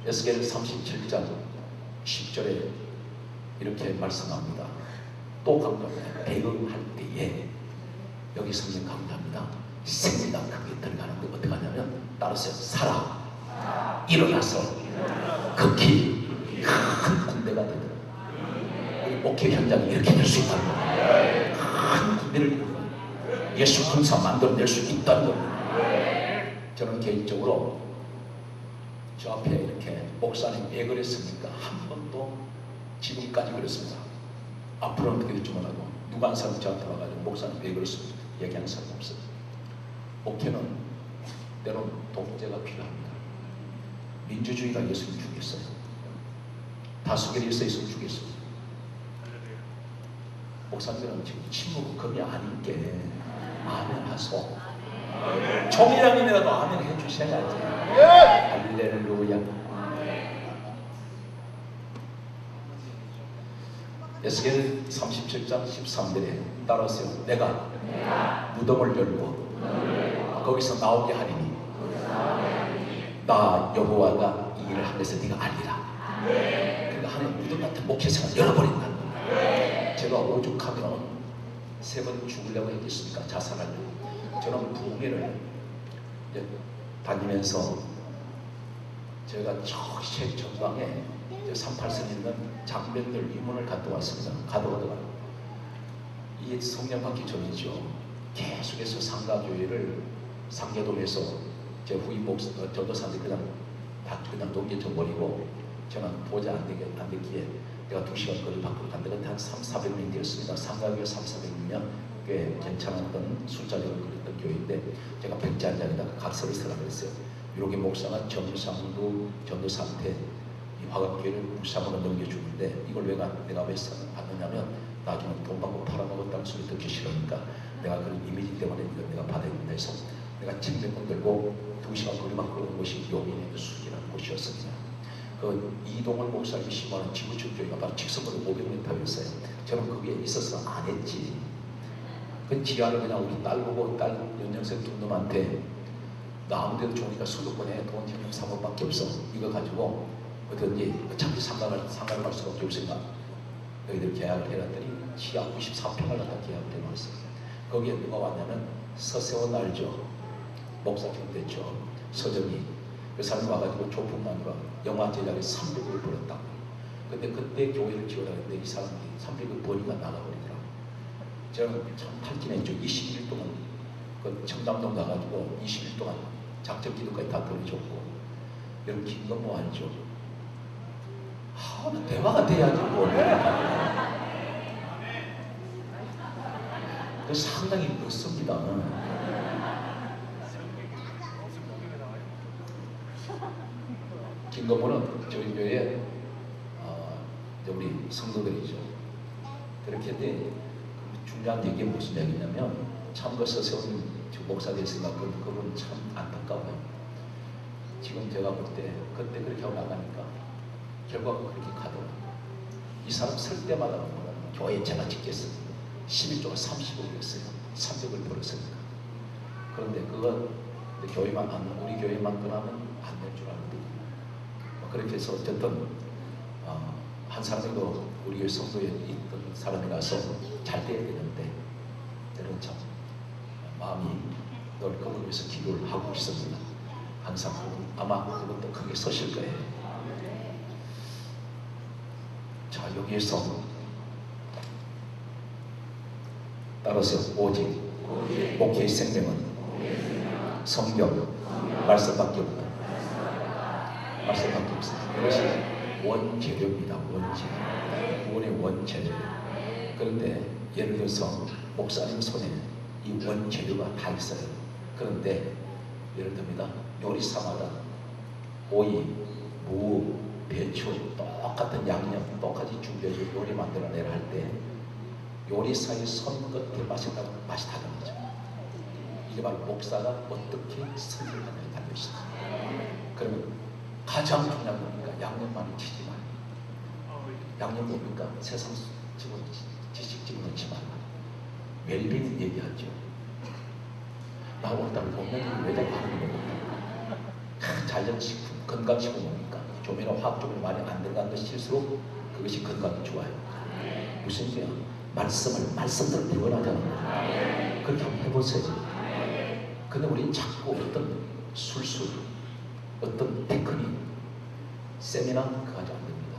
에스겔 37장 10절에 이렇게 말씀합니다. 또 강조합니다. 배경할 때에 여기 성경 강조합니다. 생리가 크게 들어가는데 어떻게 하냐면 따르세요. 살아 일어나서 극히 큰 군대가 되더라. 목회 현장이 이렇게 될 수 있다는 거예요. 큰 군대를 이루는 거예요. 예수 군사 만들어낼 수 있다는 거예요. 저는 개인적으로 저 앞에 이렇게 목사님 왜 그랬습니까? 한 번도 지금까지 그랬습니다. 앞으로는 어떻게 될지 몰라도 누가 한 사람 저한테 와가지고 목사님 왜 그랬습니까? 얘기하는 사람이 없어요. 목회는 때론 독재가 필요합니다. 민주주의가 예수님 죽였어요. 다수결이 있어 예수님 죽였어요. 목사님들은 지금 침묵 그게 아닌게 아멘 하소. 종이랑이라도 아멘 해주셔야지. 할렐루야. 에스겔 37장 13절에 따라서요. 내가 무덤을 열고 거기서 나오게 하리니 나 여호와가 이 일을 하면서 네가 알리라. 그러니까 하는 무덤 같은 목회생활 열어버린다. 제가 오죽하면 3번 죽으려고 했겠습니까? 자살하려고. 저는 부흥회를 다니면서 제가 저기 전방에 38선에 있는 장면들 이문을 갖다 왔습니다. 가져가다가 이게 성령 받기 전이죠. 계속해서 상가교회를 상계동에서 제 후임 전도사한테 그냥 넘겨져 버리고 저는 도저히 안 되기에 내가 2시간 거리 밖으로 갔는데 한 300~400명이 되었습니다. 상가교회 300~400명 꽤 괜찮았던 숫자적으로 그랬던 교회인데 제가 백지 한 장에다가 각서를 쓰라고 했어요. 이렇게 목사가 전도사한테 이 화각교회를 묵상으로 넘겨주는데 이걸 내가 왜 받느냐면 나중에 돈 받고 팔아먹었다는 소리 듣기 싫으니까 내가 그런 이미지 때문에 이걸 내가 받아야 된다 해서 내가 책몇권 들고 2시간 거리 밖으로 온 곳이 용인의 수지라는 곳이었습니다. 그 이동원 목사님이 심어하는 지구촌교회가 바로 직선거리 500m였어요. 저는 거기에 있어서 안 했지. 그 지하를 그냥 우리 딸 보고 딸 연정생 두 놈한테 나 아무데도 좋으니까 수도권에 돈 현금 3원밖에 없어. 이거 가지고 어떤지 어차피 상가를 갈 수밖에 없으니까 너희들 계약을 해놨더니 지하 94평을 갖다 계약을 해놨어요. 거기에 누가 왔냐면 서세원 알죠? 목사님 됐죠. 서정이 그 사람이 와가지고 조폭만으로 영화 제작에 300억을 벌었다고. 근데 그때 교회를 지어라 했는데 이 사람이 300억 버니까 나가버리더라고. 저는 참 탈진했죠. 21일 동안 그 청담동 가가지고 20일 동안 작전 기도까지 다 보내줬고. 여러분 김건모 알죠? 대화가 돼야지 뭐. 그 상당히 늦습니다. 김건모는 저희 교회에 우리 성도들이죠. 그렇게 돼 중요한 얘기가 무슨 얘기냐면 참그 서세훈 목사 됐으니까 그분 참 안타까워요. 지금 제가 볼 때 그때 그렇게 하고 나가니까 결과가 그렇게 가더라고요. 이 사람 쓸 때마다 교회 제가 짓겠어요. 11조가 30억을 했어요. 300을 벌었으니까. 그런데 그건 교회만 안, 우리 교회만 떠나면 안 될 줄 알거든요. 그렇게 해서 어쨌든 한 사람이도 우리 교회 성도에 있던 사람이라서 잘 돼야 되는데 때로는 참 마음이 늘 그걸 위해서 기도를 하고 있습니다. 항상 아마 그것도 크게 서실 거예요. 자, 여기에서 따라서 오직 목회의 생명은 성경 말씀밖에 없다. 말씀밖에 없습니다. 이것이 원재료입니다. 원재료. 구원의 원재료. 그런데 예를 들어서 목사님 손에 이 원재료가 다 있어요. 그런데 예를 듭니다. 요리사마다 오이, 무, 배추 똑같은 양념 똑같이 준비해서 요리 만들어내라 할 때 요리사의 손 끝에 맛이 다르죠. 이게 바로 목사가 어떻게 선택하느냐에 달려있습니다. 그러면 가장 중요한 겁니까? 양념 많이 치지 말고. 양념 뭡니까? 세상 지식 집어넣지 말고. 웰빙 얘기하죠. 나 오늘따라 보면 왜 자꾸 하는 거고 자연식품, 건강식품 뭡니까? 조미료, 화학조미료 많이 안 들어간 것일수록 그것이 건강에 좋아요. 무슨 소리야? 말씀대로 표현하잖아요. 그렇게 한번 해보세요. 근데 우리는 자꾸 어떤 술술, 어떤 테크닉, 세미나 그거 가지고 안 됩니다.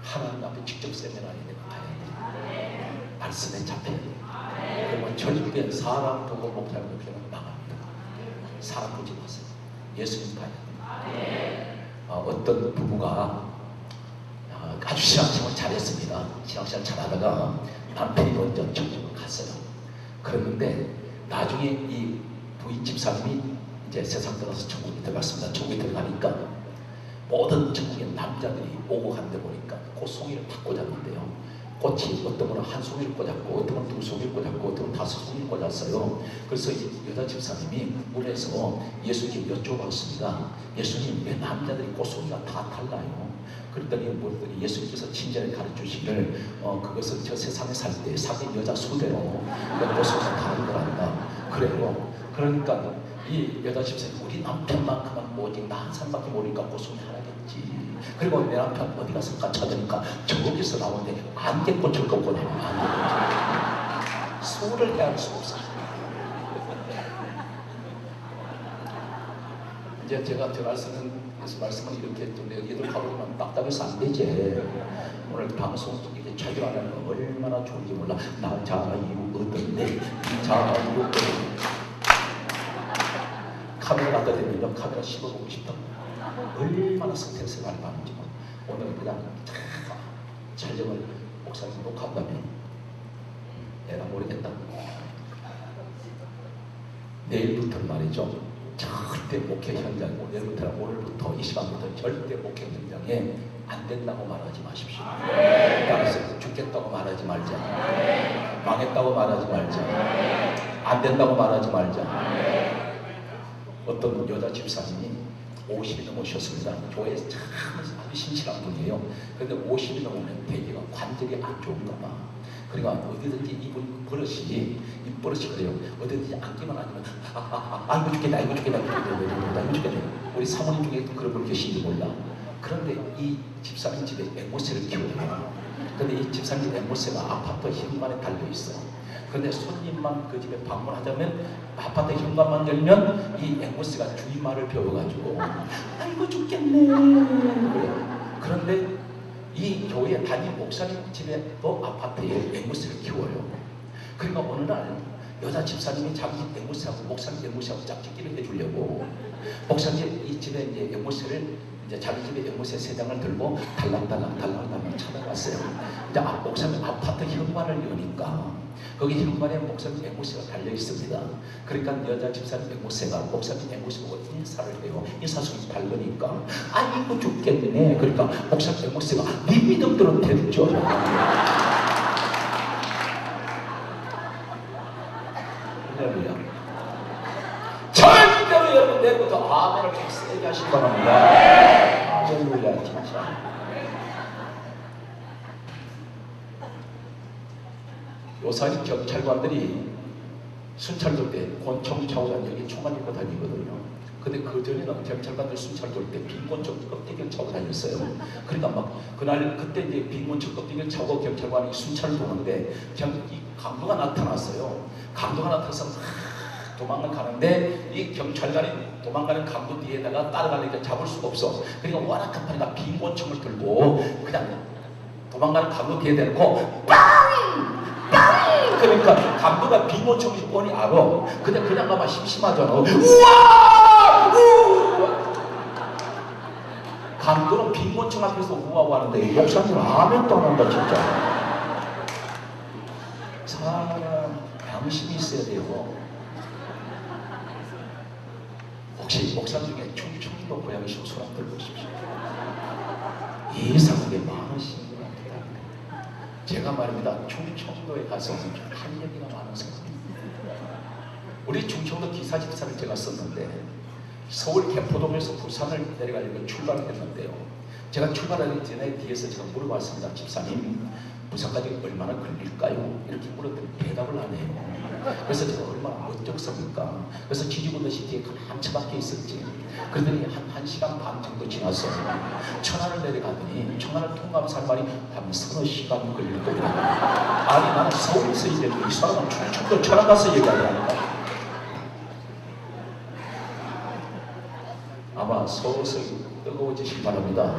하나님 앞에 직접 세미나에 내가 가야 돼. 말씀에 잡혀야 돼. 그러면 절대 사람 보고 목사님 보면 망합니다. 사람 보지 마세요. 예수님 봐야 돼. 어떤 부부가 아주 신앙생활 잘했습니다. 신앙생활 잘하다가 남편이 먼저 천국을 갔어요. 그랬는데 나중에 이 부인 집사님이 이제 세상 들어서 천국에 들어갔습니다. 천국에 들어가니까 모든 천국의 남자들이 오고 갔는데 보니까 꽃송이를 다 꽂았는데요. 꽃이 어떤 분은 한 송이를 꽂았고 어떤 분은 두 송이를 꽂았고 어떤 분은 다섯 송이를 꽂았어요. 그래서 이 여자 집사님이 문에서 예수님께 여쭤봤습니다. 예수님, 왜 남자들이 꽃송이가 다 달라요? 그랬더니 예수님께서 친절히 가르치시기를 그것은 저 세상에 살 때 사귄 여자 수대로 꽃송이가 다른 거란다. 그래요. 그러니까 이 여자 집사님, 우리 남편만큼은 오직 나 한 사람밖에 모르니까 꽃송이 하나겠지. 그리고 내 남편 어디 갔을까 찾으니까 저기서 나오는데 안개꽃을 꺾고 나와. 안개꽃을. 소를 해야 할 수 없어. 이제 제가 저 말씀은 이렇게 했던데 얘들 하루만 딱딱해서 안 되지. 오늘 방송 이렇게 자주 안 하는 거 얼마나 좋은지 몰라. 나 자유 얻었네. 자유 얻었네. 카메라 갖다 대면 카메라 씹어보고 싶다. 얼마나 스트레스 많이 받는지. 오늘 그냥 촬영을 목사님 녹화한다면 내가 모르겠다. 내일부터 말이죠. 절대 목회 현장, 오늘부터 이 시간부터 절대 목회 현장에 안 된다고 말하지 마십시오. 따라서 죽겠다고 말하지 말자. 망했다고 말하지 말자. 안 된다고 말하지 말자. 어떤 여자 집사님이 50이 넘으셨습니다. 교회에서 참 아주 신실한 분이에요. 그런데 50이 넘으면 대개가 관절이 안 좋은가 봐. 그러니까 어디든지 이분 버릇이 이 버릇이 그래요. 어디든지 앉기만 하면 아이고 죽겠다, 아이고 죽겠다, 아이고 죽겠다. 우리 사모님 중에 또 그런 분 계신지 몰라. 그런데 이 집사님 집에 앵무새를 키워요. 그런데 이 집사님 집 앵무새가 아파트 현관에 달려 있어. 그런데 손님만 그 집에 방문하자면 아파트 현관만 열면 이 앵무새가 주인 말을 배워가지고 아이고 죽겠네 그래요. 그런데 이 교회 담임 목사님 집에도 아파트에 앵무새를 키워요. 그러니까 어느 날 여자 집사님이 자기 앵무새하고 목사님 앵무새하고 짝짓기를 해주려고 목사님 이 집에 이제 앵무새를 이제 자기 집에 앵무새 3장을 들고 달랑달랑 찾아갔어요. 이제 목사님 아파트 현관을 여니까 거기 현관에 목사님 앵무새가 달려 있습니다. 그러니까 여자 집사님 앵무새가 목사님 앵무새 보고 인사를 해요. 인사성이 다르니까 아이고 죽겠네. 그러니까 목사님 앵무새가 네 믿음대로 됐죠. 할렐루야. 절대로 여러분 내일부터 아멘을 세게 하시기 바랍니다. 할렐루야 진짜. 요새 경찰관들이 순찰 돌 때 권총 차고 다니고 총알 입고 다니거든요. 근데 그 전에는 경찰관들 순찰 돌 때 빈 권총 껍데기를 차고 다녔어요. 그러니까 막 그날 그때 이제 빈 권총 껍데기를 차고 경찰관이 순찰을 도는데 이 강도가 나타났어요. 강도가 나타나서 도망을 가는데 이 경찰관이 도망가는 강도 뒤에다가 따라가려니까 잡을 수가 없어. 그러니까 워낙 급하니까 빈 권총을 들고 그냥 도망가는 강도 뒤에 대놓고 빵! 그러니까 강도가 빈곤총이 뻔히 알아. 근데 그냥 가면 심심하잖아. 우와! 강도는 빈곤총 앞에서 우와우 하는데 목사님 아멘도 안 한다 진짜. 사람 양심이 있어야 돼요. 혹시 목사 중에 충청도 고향이시고 손 한번 들어보십시오. 이상하게 많으신 분 같아요. 제가 말입니다. 충청도에 가서 한 얘기가 많은 사람입니다. 우리 충청도 기사 집사를 제가 썼는데 서울 개포동에서 부산을 내려가려고 출발을 했는데요. 제가 출발하기 전에 뒤에서 제가 물어봤습니다. 집사님, 부산까지 얼마나 걸릴까요? 이렇게 물었더니 대답을 안 해요. 그래서 제가 얼마나 멋쩍습니까? 그래서 뒤집은 듯이 뒤에 한참 밖에 있었지. 그러더니 한 1시간 반 정도 지나서 천안을 내려가더니 천안을 통과하면서 할 말이 한 서너 시간 걸릴 겁니다. 아니 나는 서울에서 얘기했는데 이 사람은 충청도 천안 가서 얘기하려니까. 아마 서서히 뜨거워지시기 바랍니다.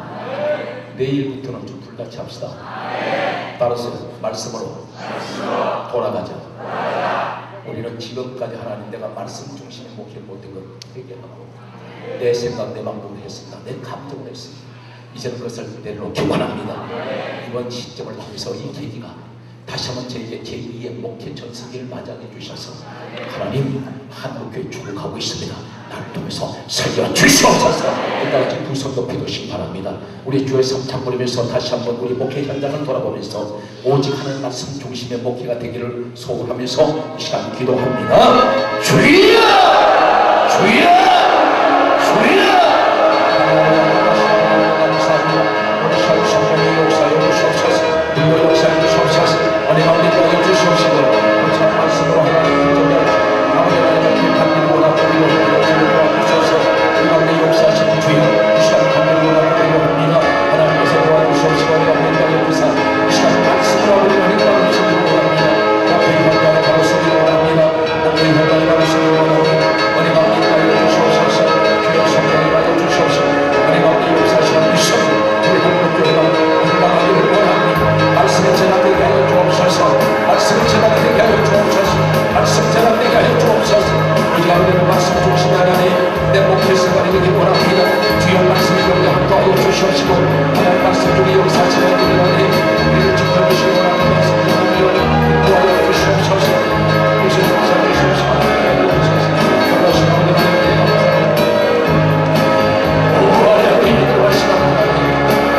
내일부터는 좀 불같이 합시다. 따라서 말씀으로 돌아가자. 우리는 지금까지 하나님 내가 말씀 중심의 목회를 못한 걸 회개하고 내 생각 내 방법으로 했습니다. 내 감정으로 했습니다. 이제는 그것을 내려놓기 원합니다. 이번 시점을 통해서 이 계기가 다시 한번 저에게 제2의 목회 전성기를 맞이하게 주셔서 하나님 한국교회 축복하고 있습니다. 나를 통해서 살려주시옵소서. 끝까지 두 손 높이 드시기 바랍니다. 우리 주의 성찬 부리면서 다시 한번 우리 목회 현장을 돌아보면서 오직 하나님 말씀 중심의 목회가 되기를 소원하면서 이 시간 기도합니다. 주여! 주여! 주여! 감사합니다. 우리 샤우 성령의 역사에 주시옵소서. 불로 역사에 주시옵소서. 은혜 가운데 들어가 주시옵시고 우리 참 말씀으로 하나님 기도하여 아버지 하나님의 감기를 원하고 주셔서 우리 가운데 역사하시는 주여 이 시간 감기를 원하고 합니다. 하나님께서 도와주시옵시고 우리 가운데 들어가주사 이 시간 말씀으로 우리 가운데 도와주시기 원합니다. 목회의 현장에 바로 서기 원합니다. 목회의 현장에 바로 서기 원합니다. 은혜 가운데 도와주시옵소서. 주여 성령이 맞아주시옵소서. 은혜 가운데 역사하시는 주시옵소서. 우리 한국교회가 건강하기를 원합니다. 말씀의 제각되게 하여 주옵소서. 말씀의 제각되게 하여 주옵소서. 말씀 제각되게 하여 주옵소서. 이 가운데는 말씀 중심의 하나님 내 목회 생활이 되기 원합니다. 주여 말씀이 우리가 함께하여 주시옵시고 하나님 말씀 중에 역사하시는 우리 하나님 우리를 지켜주시기 원합니다. 말씀 중에 도와여 주시옵소서. 주시옵소서. 주시옵소서. 그러시는 우리 하나님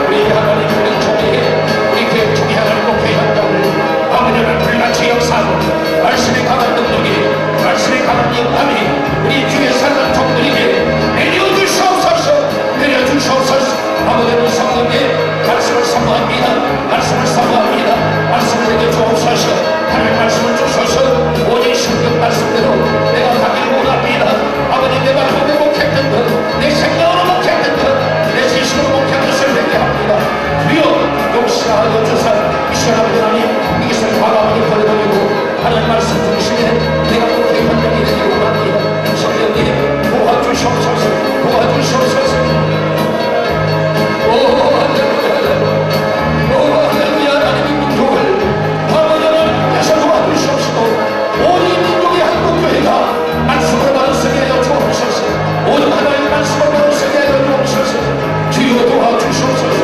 우리 하나님 우리 종이 우리 교회 종이 하나님 목회 현장을 아버지를 불같이 역사하고 말씀의 강한 능력이 말씀의 강한 영감이 우리 주의 살던 종들에게 내려주시옵소서. 내려주시옵소서. 아버지는 성령의 말씀을 사모합니다. 말씀을 사모합니다. 말씀을 내게 주옵소서. 하나님 말씀을 주셔서 오직 성경 말씀대로 내가 가기를 원합니다. 아버지 내가 몸에 목했던 것 내 생각으로 목했던 것내 지식으로 목했던 것을 내게 합니다. 주여 용서하여 주사 이 시간 하나님 이것을 과감하게 버려버리고 하나님 말씀 중심에 내가 목회 현장이 되기를 원합니다. 성령님 도와주시옵소서. 도와주시옵소서. 오 할렐루야. 하나님의 민족을 아버지께서 도와주시옵시고 온 민족의 한국교회가 말씀으로 말씀에 하여 주옵소서. 온 하나님의 말씀으로 말씀에 하여 주옵소서. 주여 도와주시옵소서.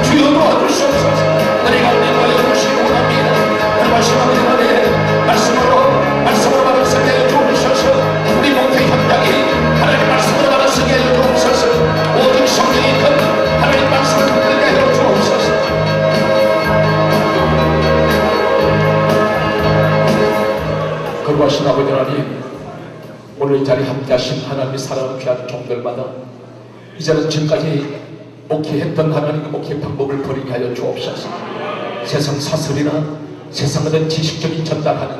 주여 도와주시옵소서. 은혜가 내려가여 주시기 원합니다. 하나님 아버지 말씀으로 말씀에 하여 주옵소서. 우리 목회 현장이 하나님 말씀으로 말씀에 하여 주옵소서. 모든 성령이 큰 하나님 말씀을 듣게 하여 주옵소서. 거룩하신 아버지 하나님 오늘 이 자리에 함께하신 하나님의 사랑을 귀한 종들마다 이제는 지금까지 목회했던 하나님의 목회 방법을 버리게 하여 주옵소서. 세상 사설이나 세상 어떤 지식적인 전달하는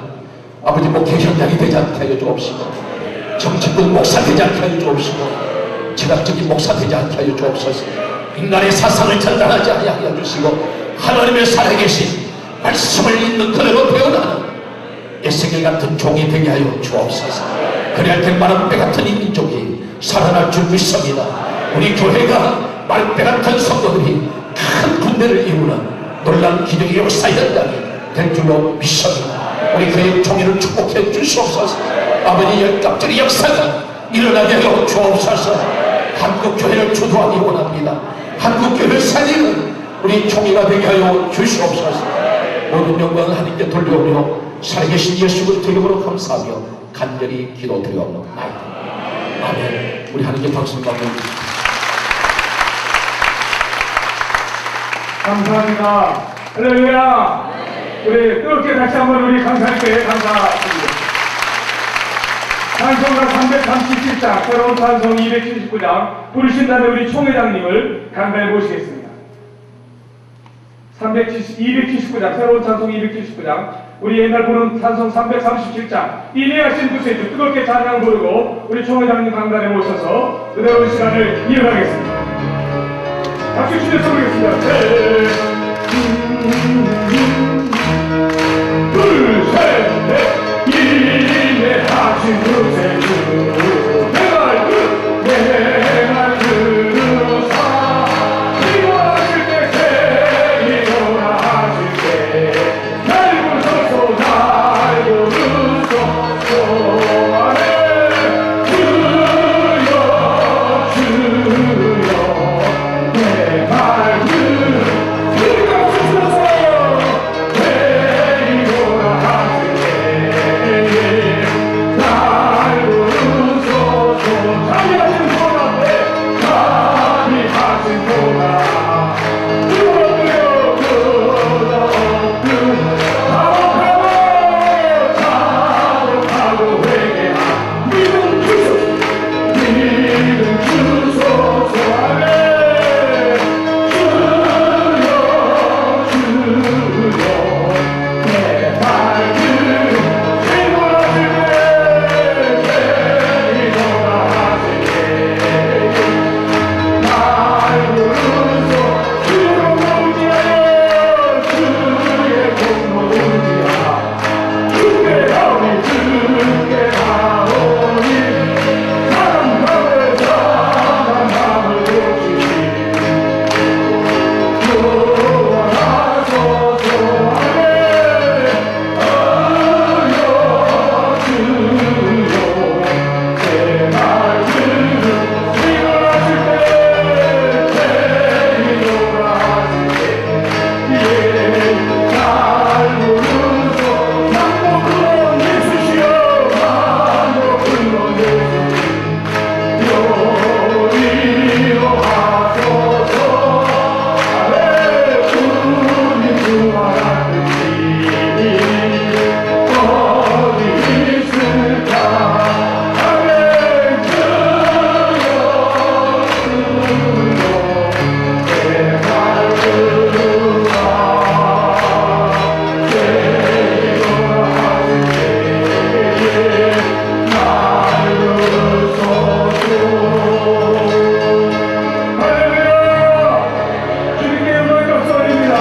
아버지 목회 현장이 되지 않게 하여 주옵시고, 정치권 목사 되지 않게 하여 주옵시고, 지각적인 목사 되지 않게 하여 주옵소서. 인간의 사상을 전달하지 하여 주시고, 하나님의 살아계신 말씀을 있는 그대로 배워나는 에스겔 같은 종이 되게 하여 주옵소서. 그래야 될 마름배 같은 이 민족이 살아날 줄 믿습니다. 우리 교회가 마름배 같은 성도들이 큰 군대를 이루는 놀라운 기적의 역사 현장이 될 줄로 믿습니다. 우리 교회 총회를 축복해 주시옵소서. 아버지 열각적인 역사가 일어나게 하여 주옵소서. 한국 교회를 주도하기 원합니다. 한국 교회를 살리는 우리 총회가 되게 하여 주시옵소서. 모든 영광을 하나님께 돌려오며 살아계신 예수 그리스도 이름으로 감사하며 간절히 기도드리옵나이다. 아멘. 우리 하나님께 박수 받고
감사합니다. 할렐루야. 우리 뜨겁게 다시 한번 우리 강사님께 감사드립니다. 찬송가 337장, 새로운 찬송 279장, 부르신다는 우리 총회장님을 간단히 모시겠습니다. 279장, 새로운 찬송 279장, 우리 옛날 부른 찬송 337장, 이내하신 구세주 뜨겁게 찬양 부르고 우리 총회장님 강단에 모셔서 그대로 시간을 이어가겠습니다. 박수 치면서 부르겠습니다. 둘, 셋, 넷. 이내하신 구세주 내 말 들으사 기도하실 때 세기도나 하실 때 날 부르소서 날 부르소서 아멘. 주여 내 말 우리가 부르소서 세기도나 하실 때 날 부르소서 자비하신 분 앞에 자비하신 분 앞에 자복하고 회개한 믿음 주소서 아멘. 주여 내 말들 기도하실 때 기도하실 때 날 부르소 주의 공로지하여 주의 공로지하 주께 나오니 주께 나오니 사람 가운데 사람 마음을 고치니 구원하소서 아멘. 주여 내 말들 기도하실 때 기도하실 때날 부르소 만복으로 예수시여 만복으로 예수시여 요리로 하소서 아멘. 주님 구하라는지 어디 있을까 아멘. 주여 내말 들으라 기도하실 때날 부르소서 할렐루야. 주님께 영광의 박수 올립니다.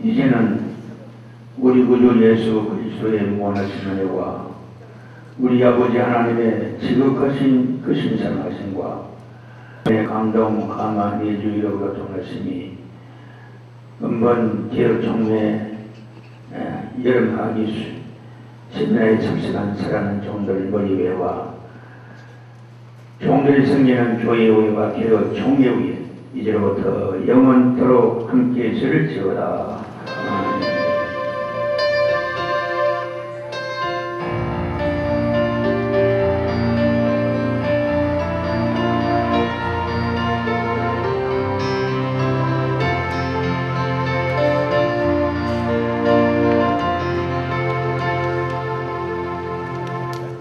이제는 우리 구주 예수 그리스도의 무한하신 은혜와 우리 아버지 하나님의 지극하신 그 신선하심과 내 감동 강한 예주의로 교통하심이 은번 개혁총회 여름 학기 세미나에 참석한 사랑하는 종들 머리회와 종들이 섬기는 교회회와 개혁총회회 이제로부터 영원토록 함께 있을지어다. 아멘.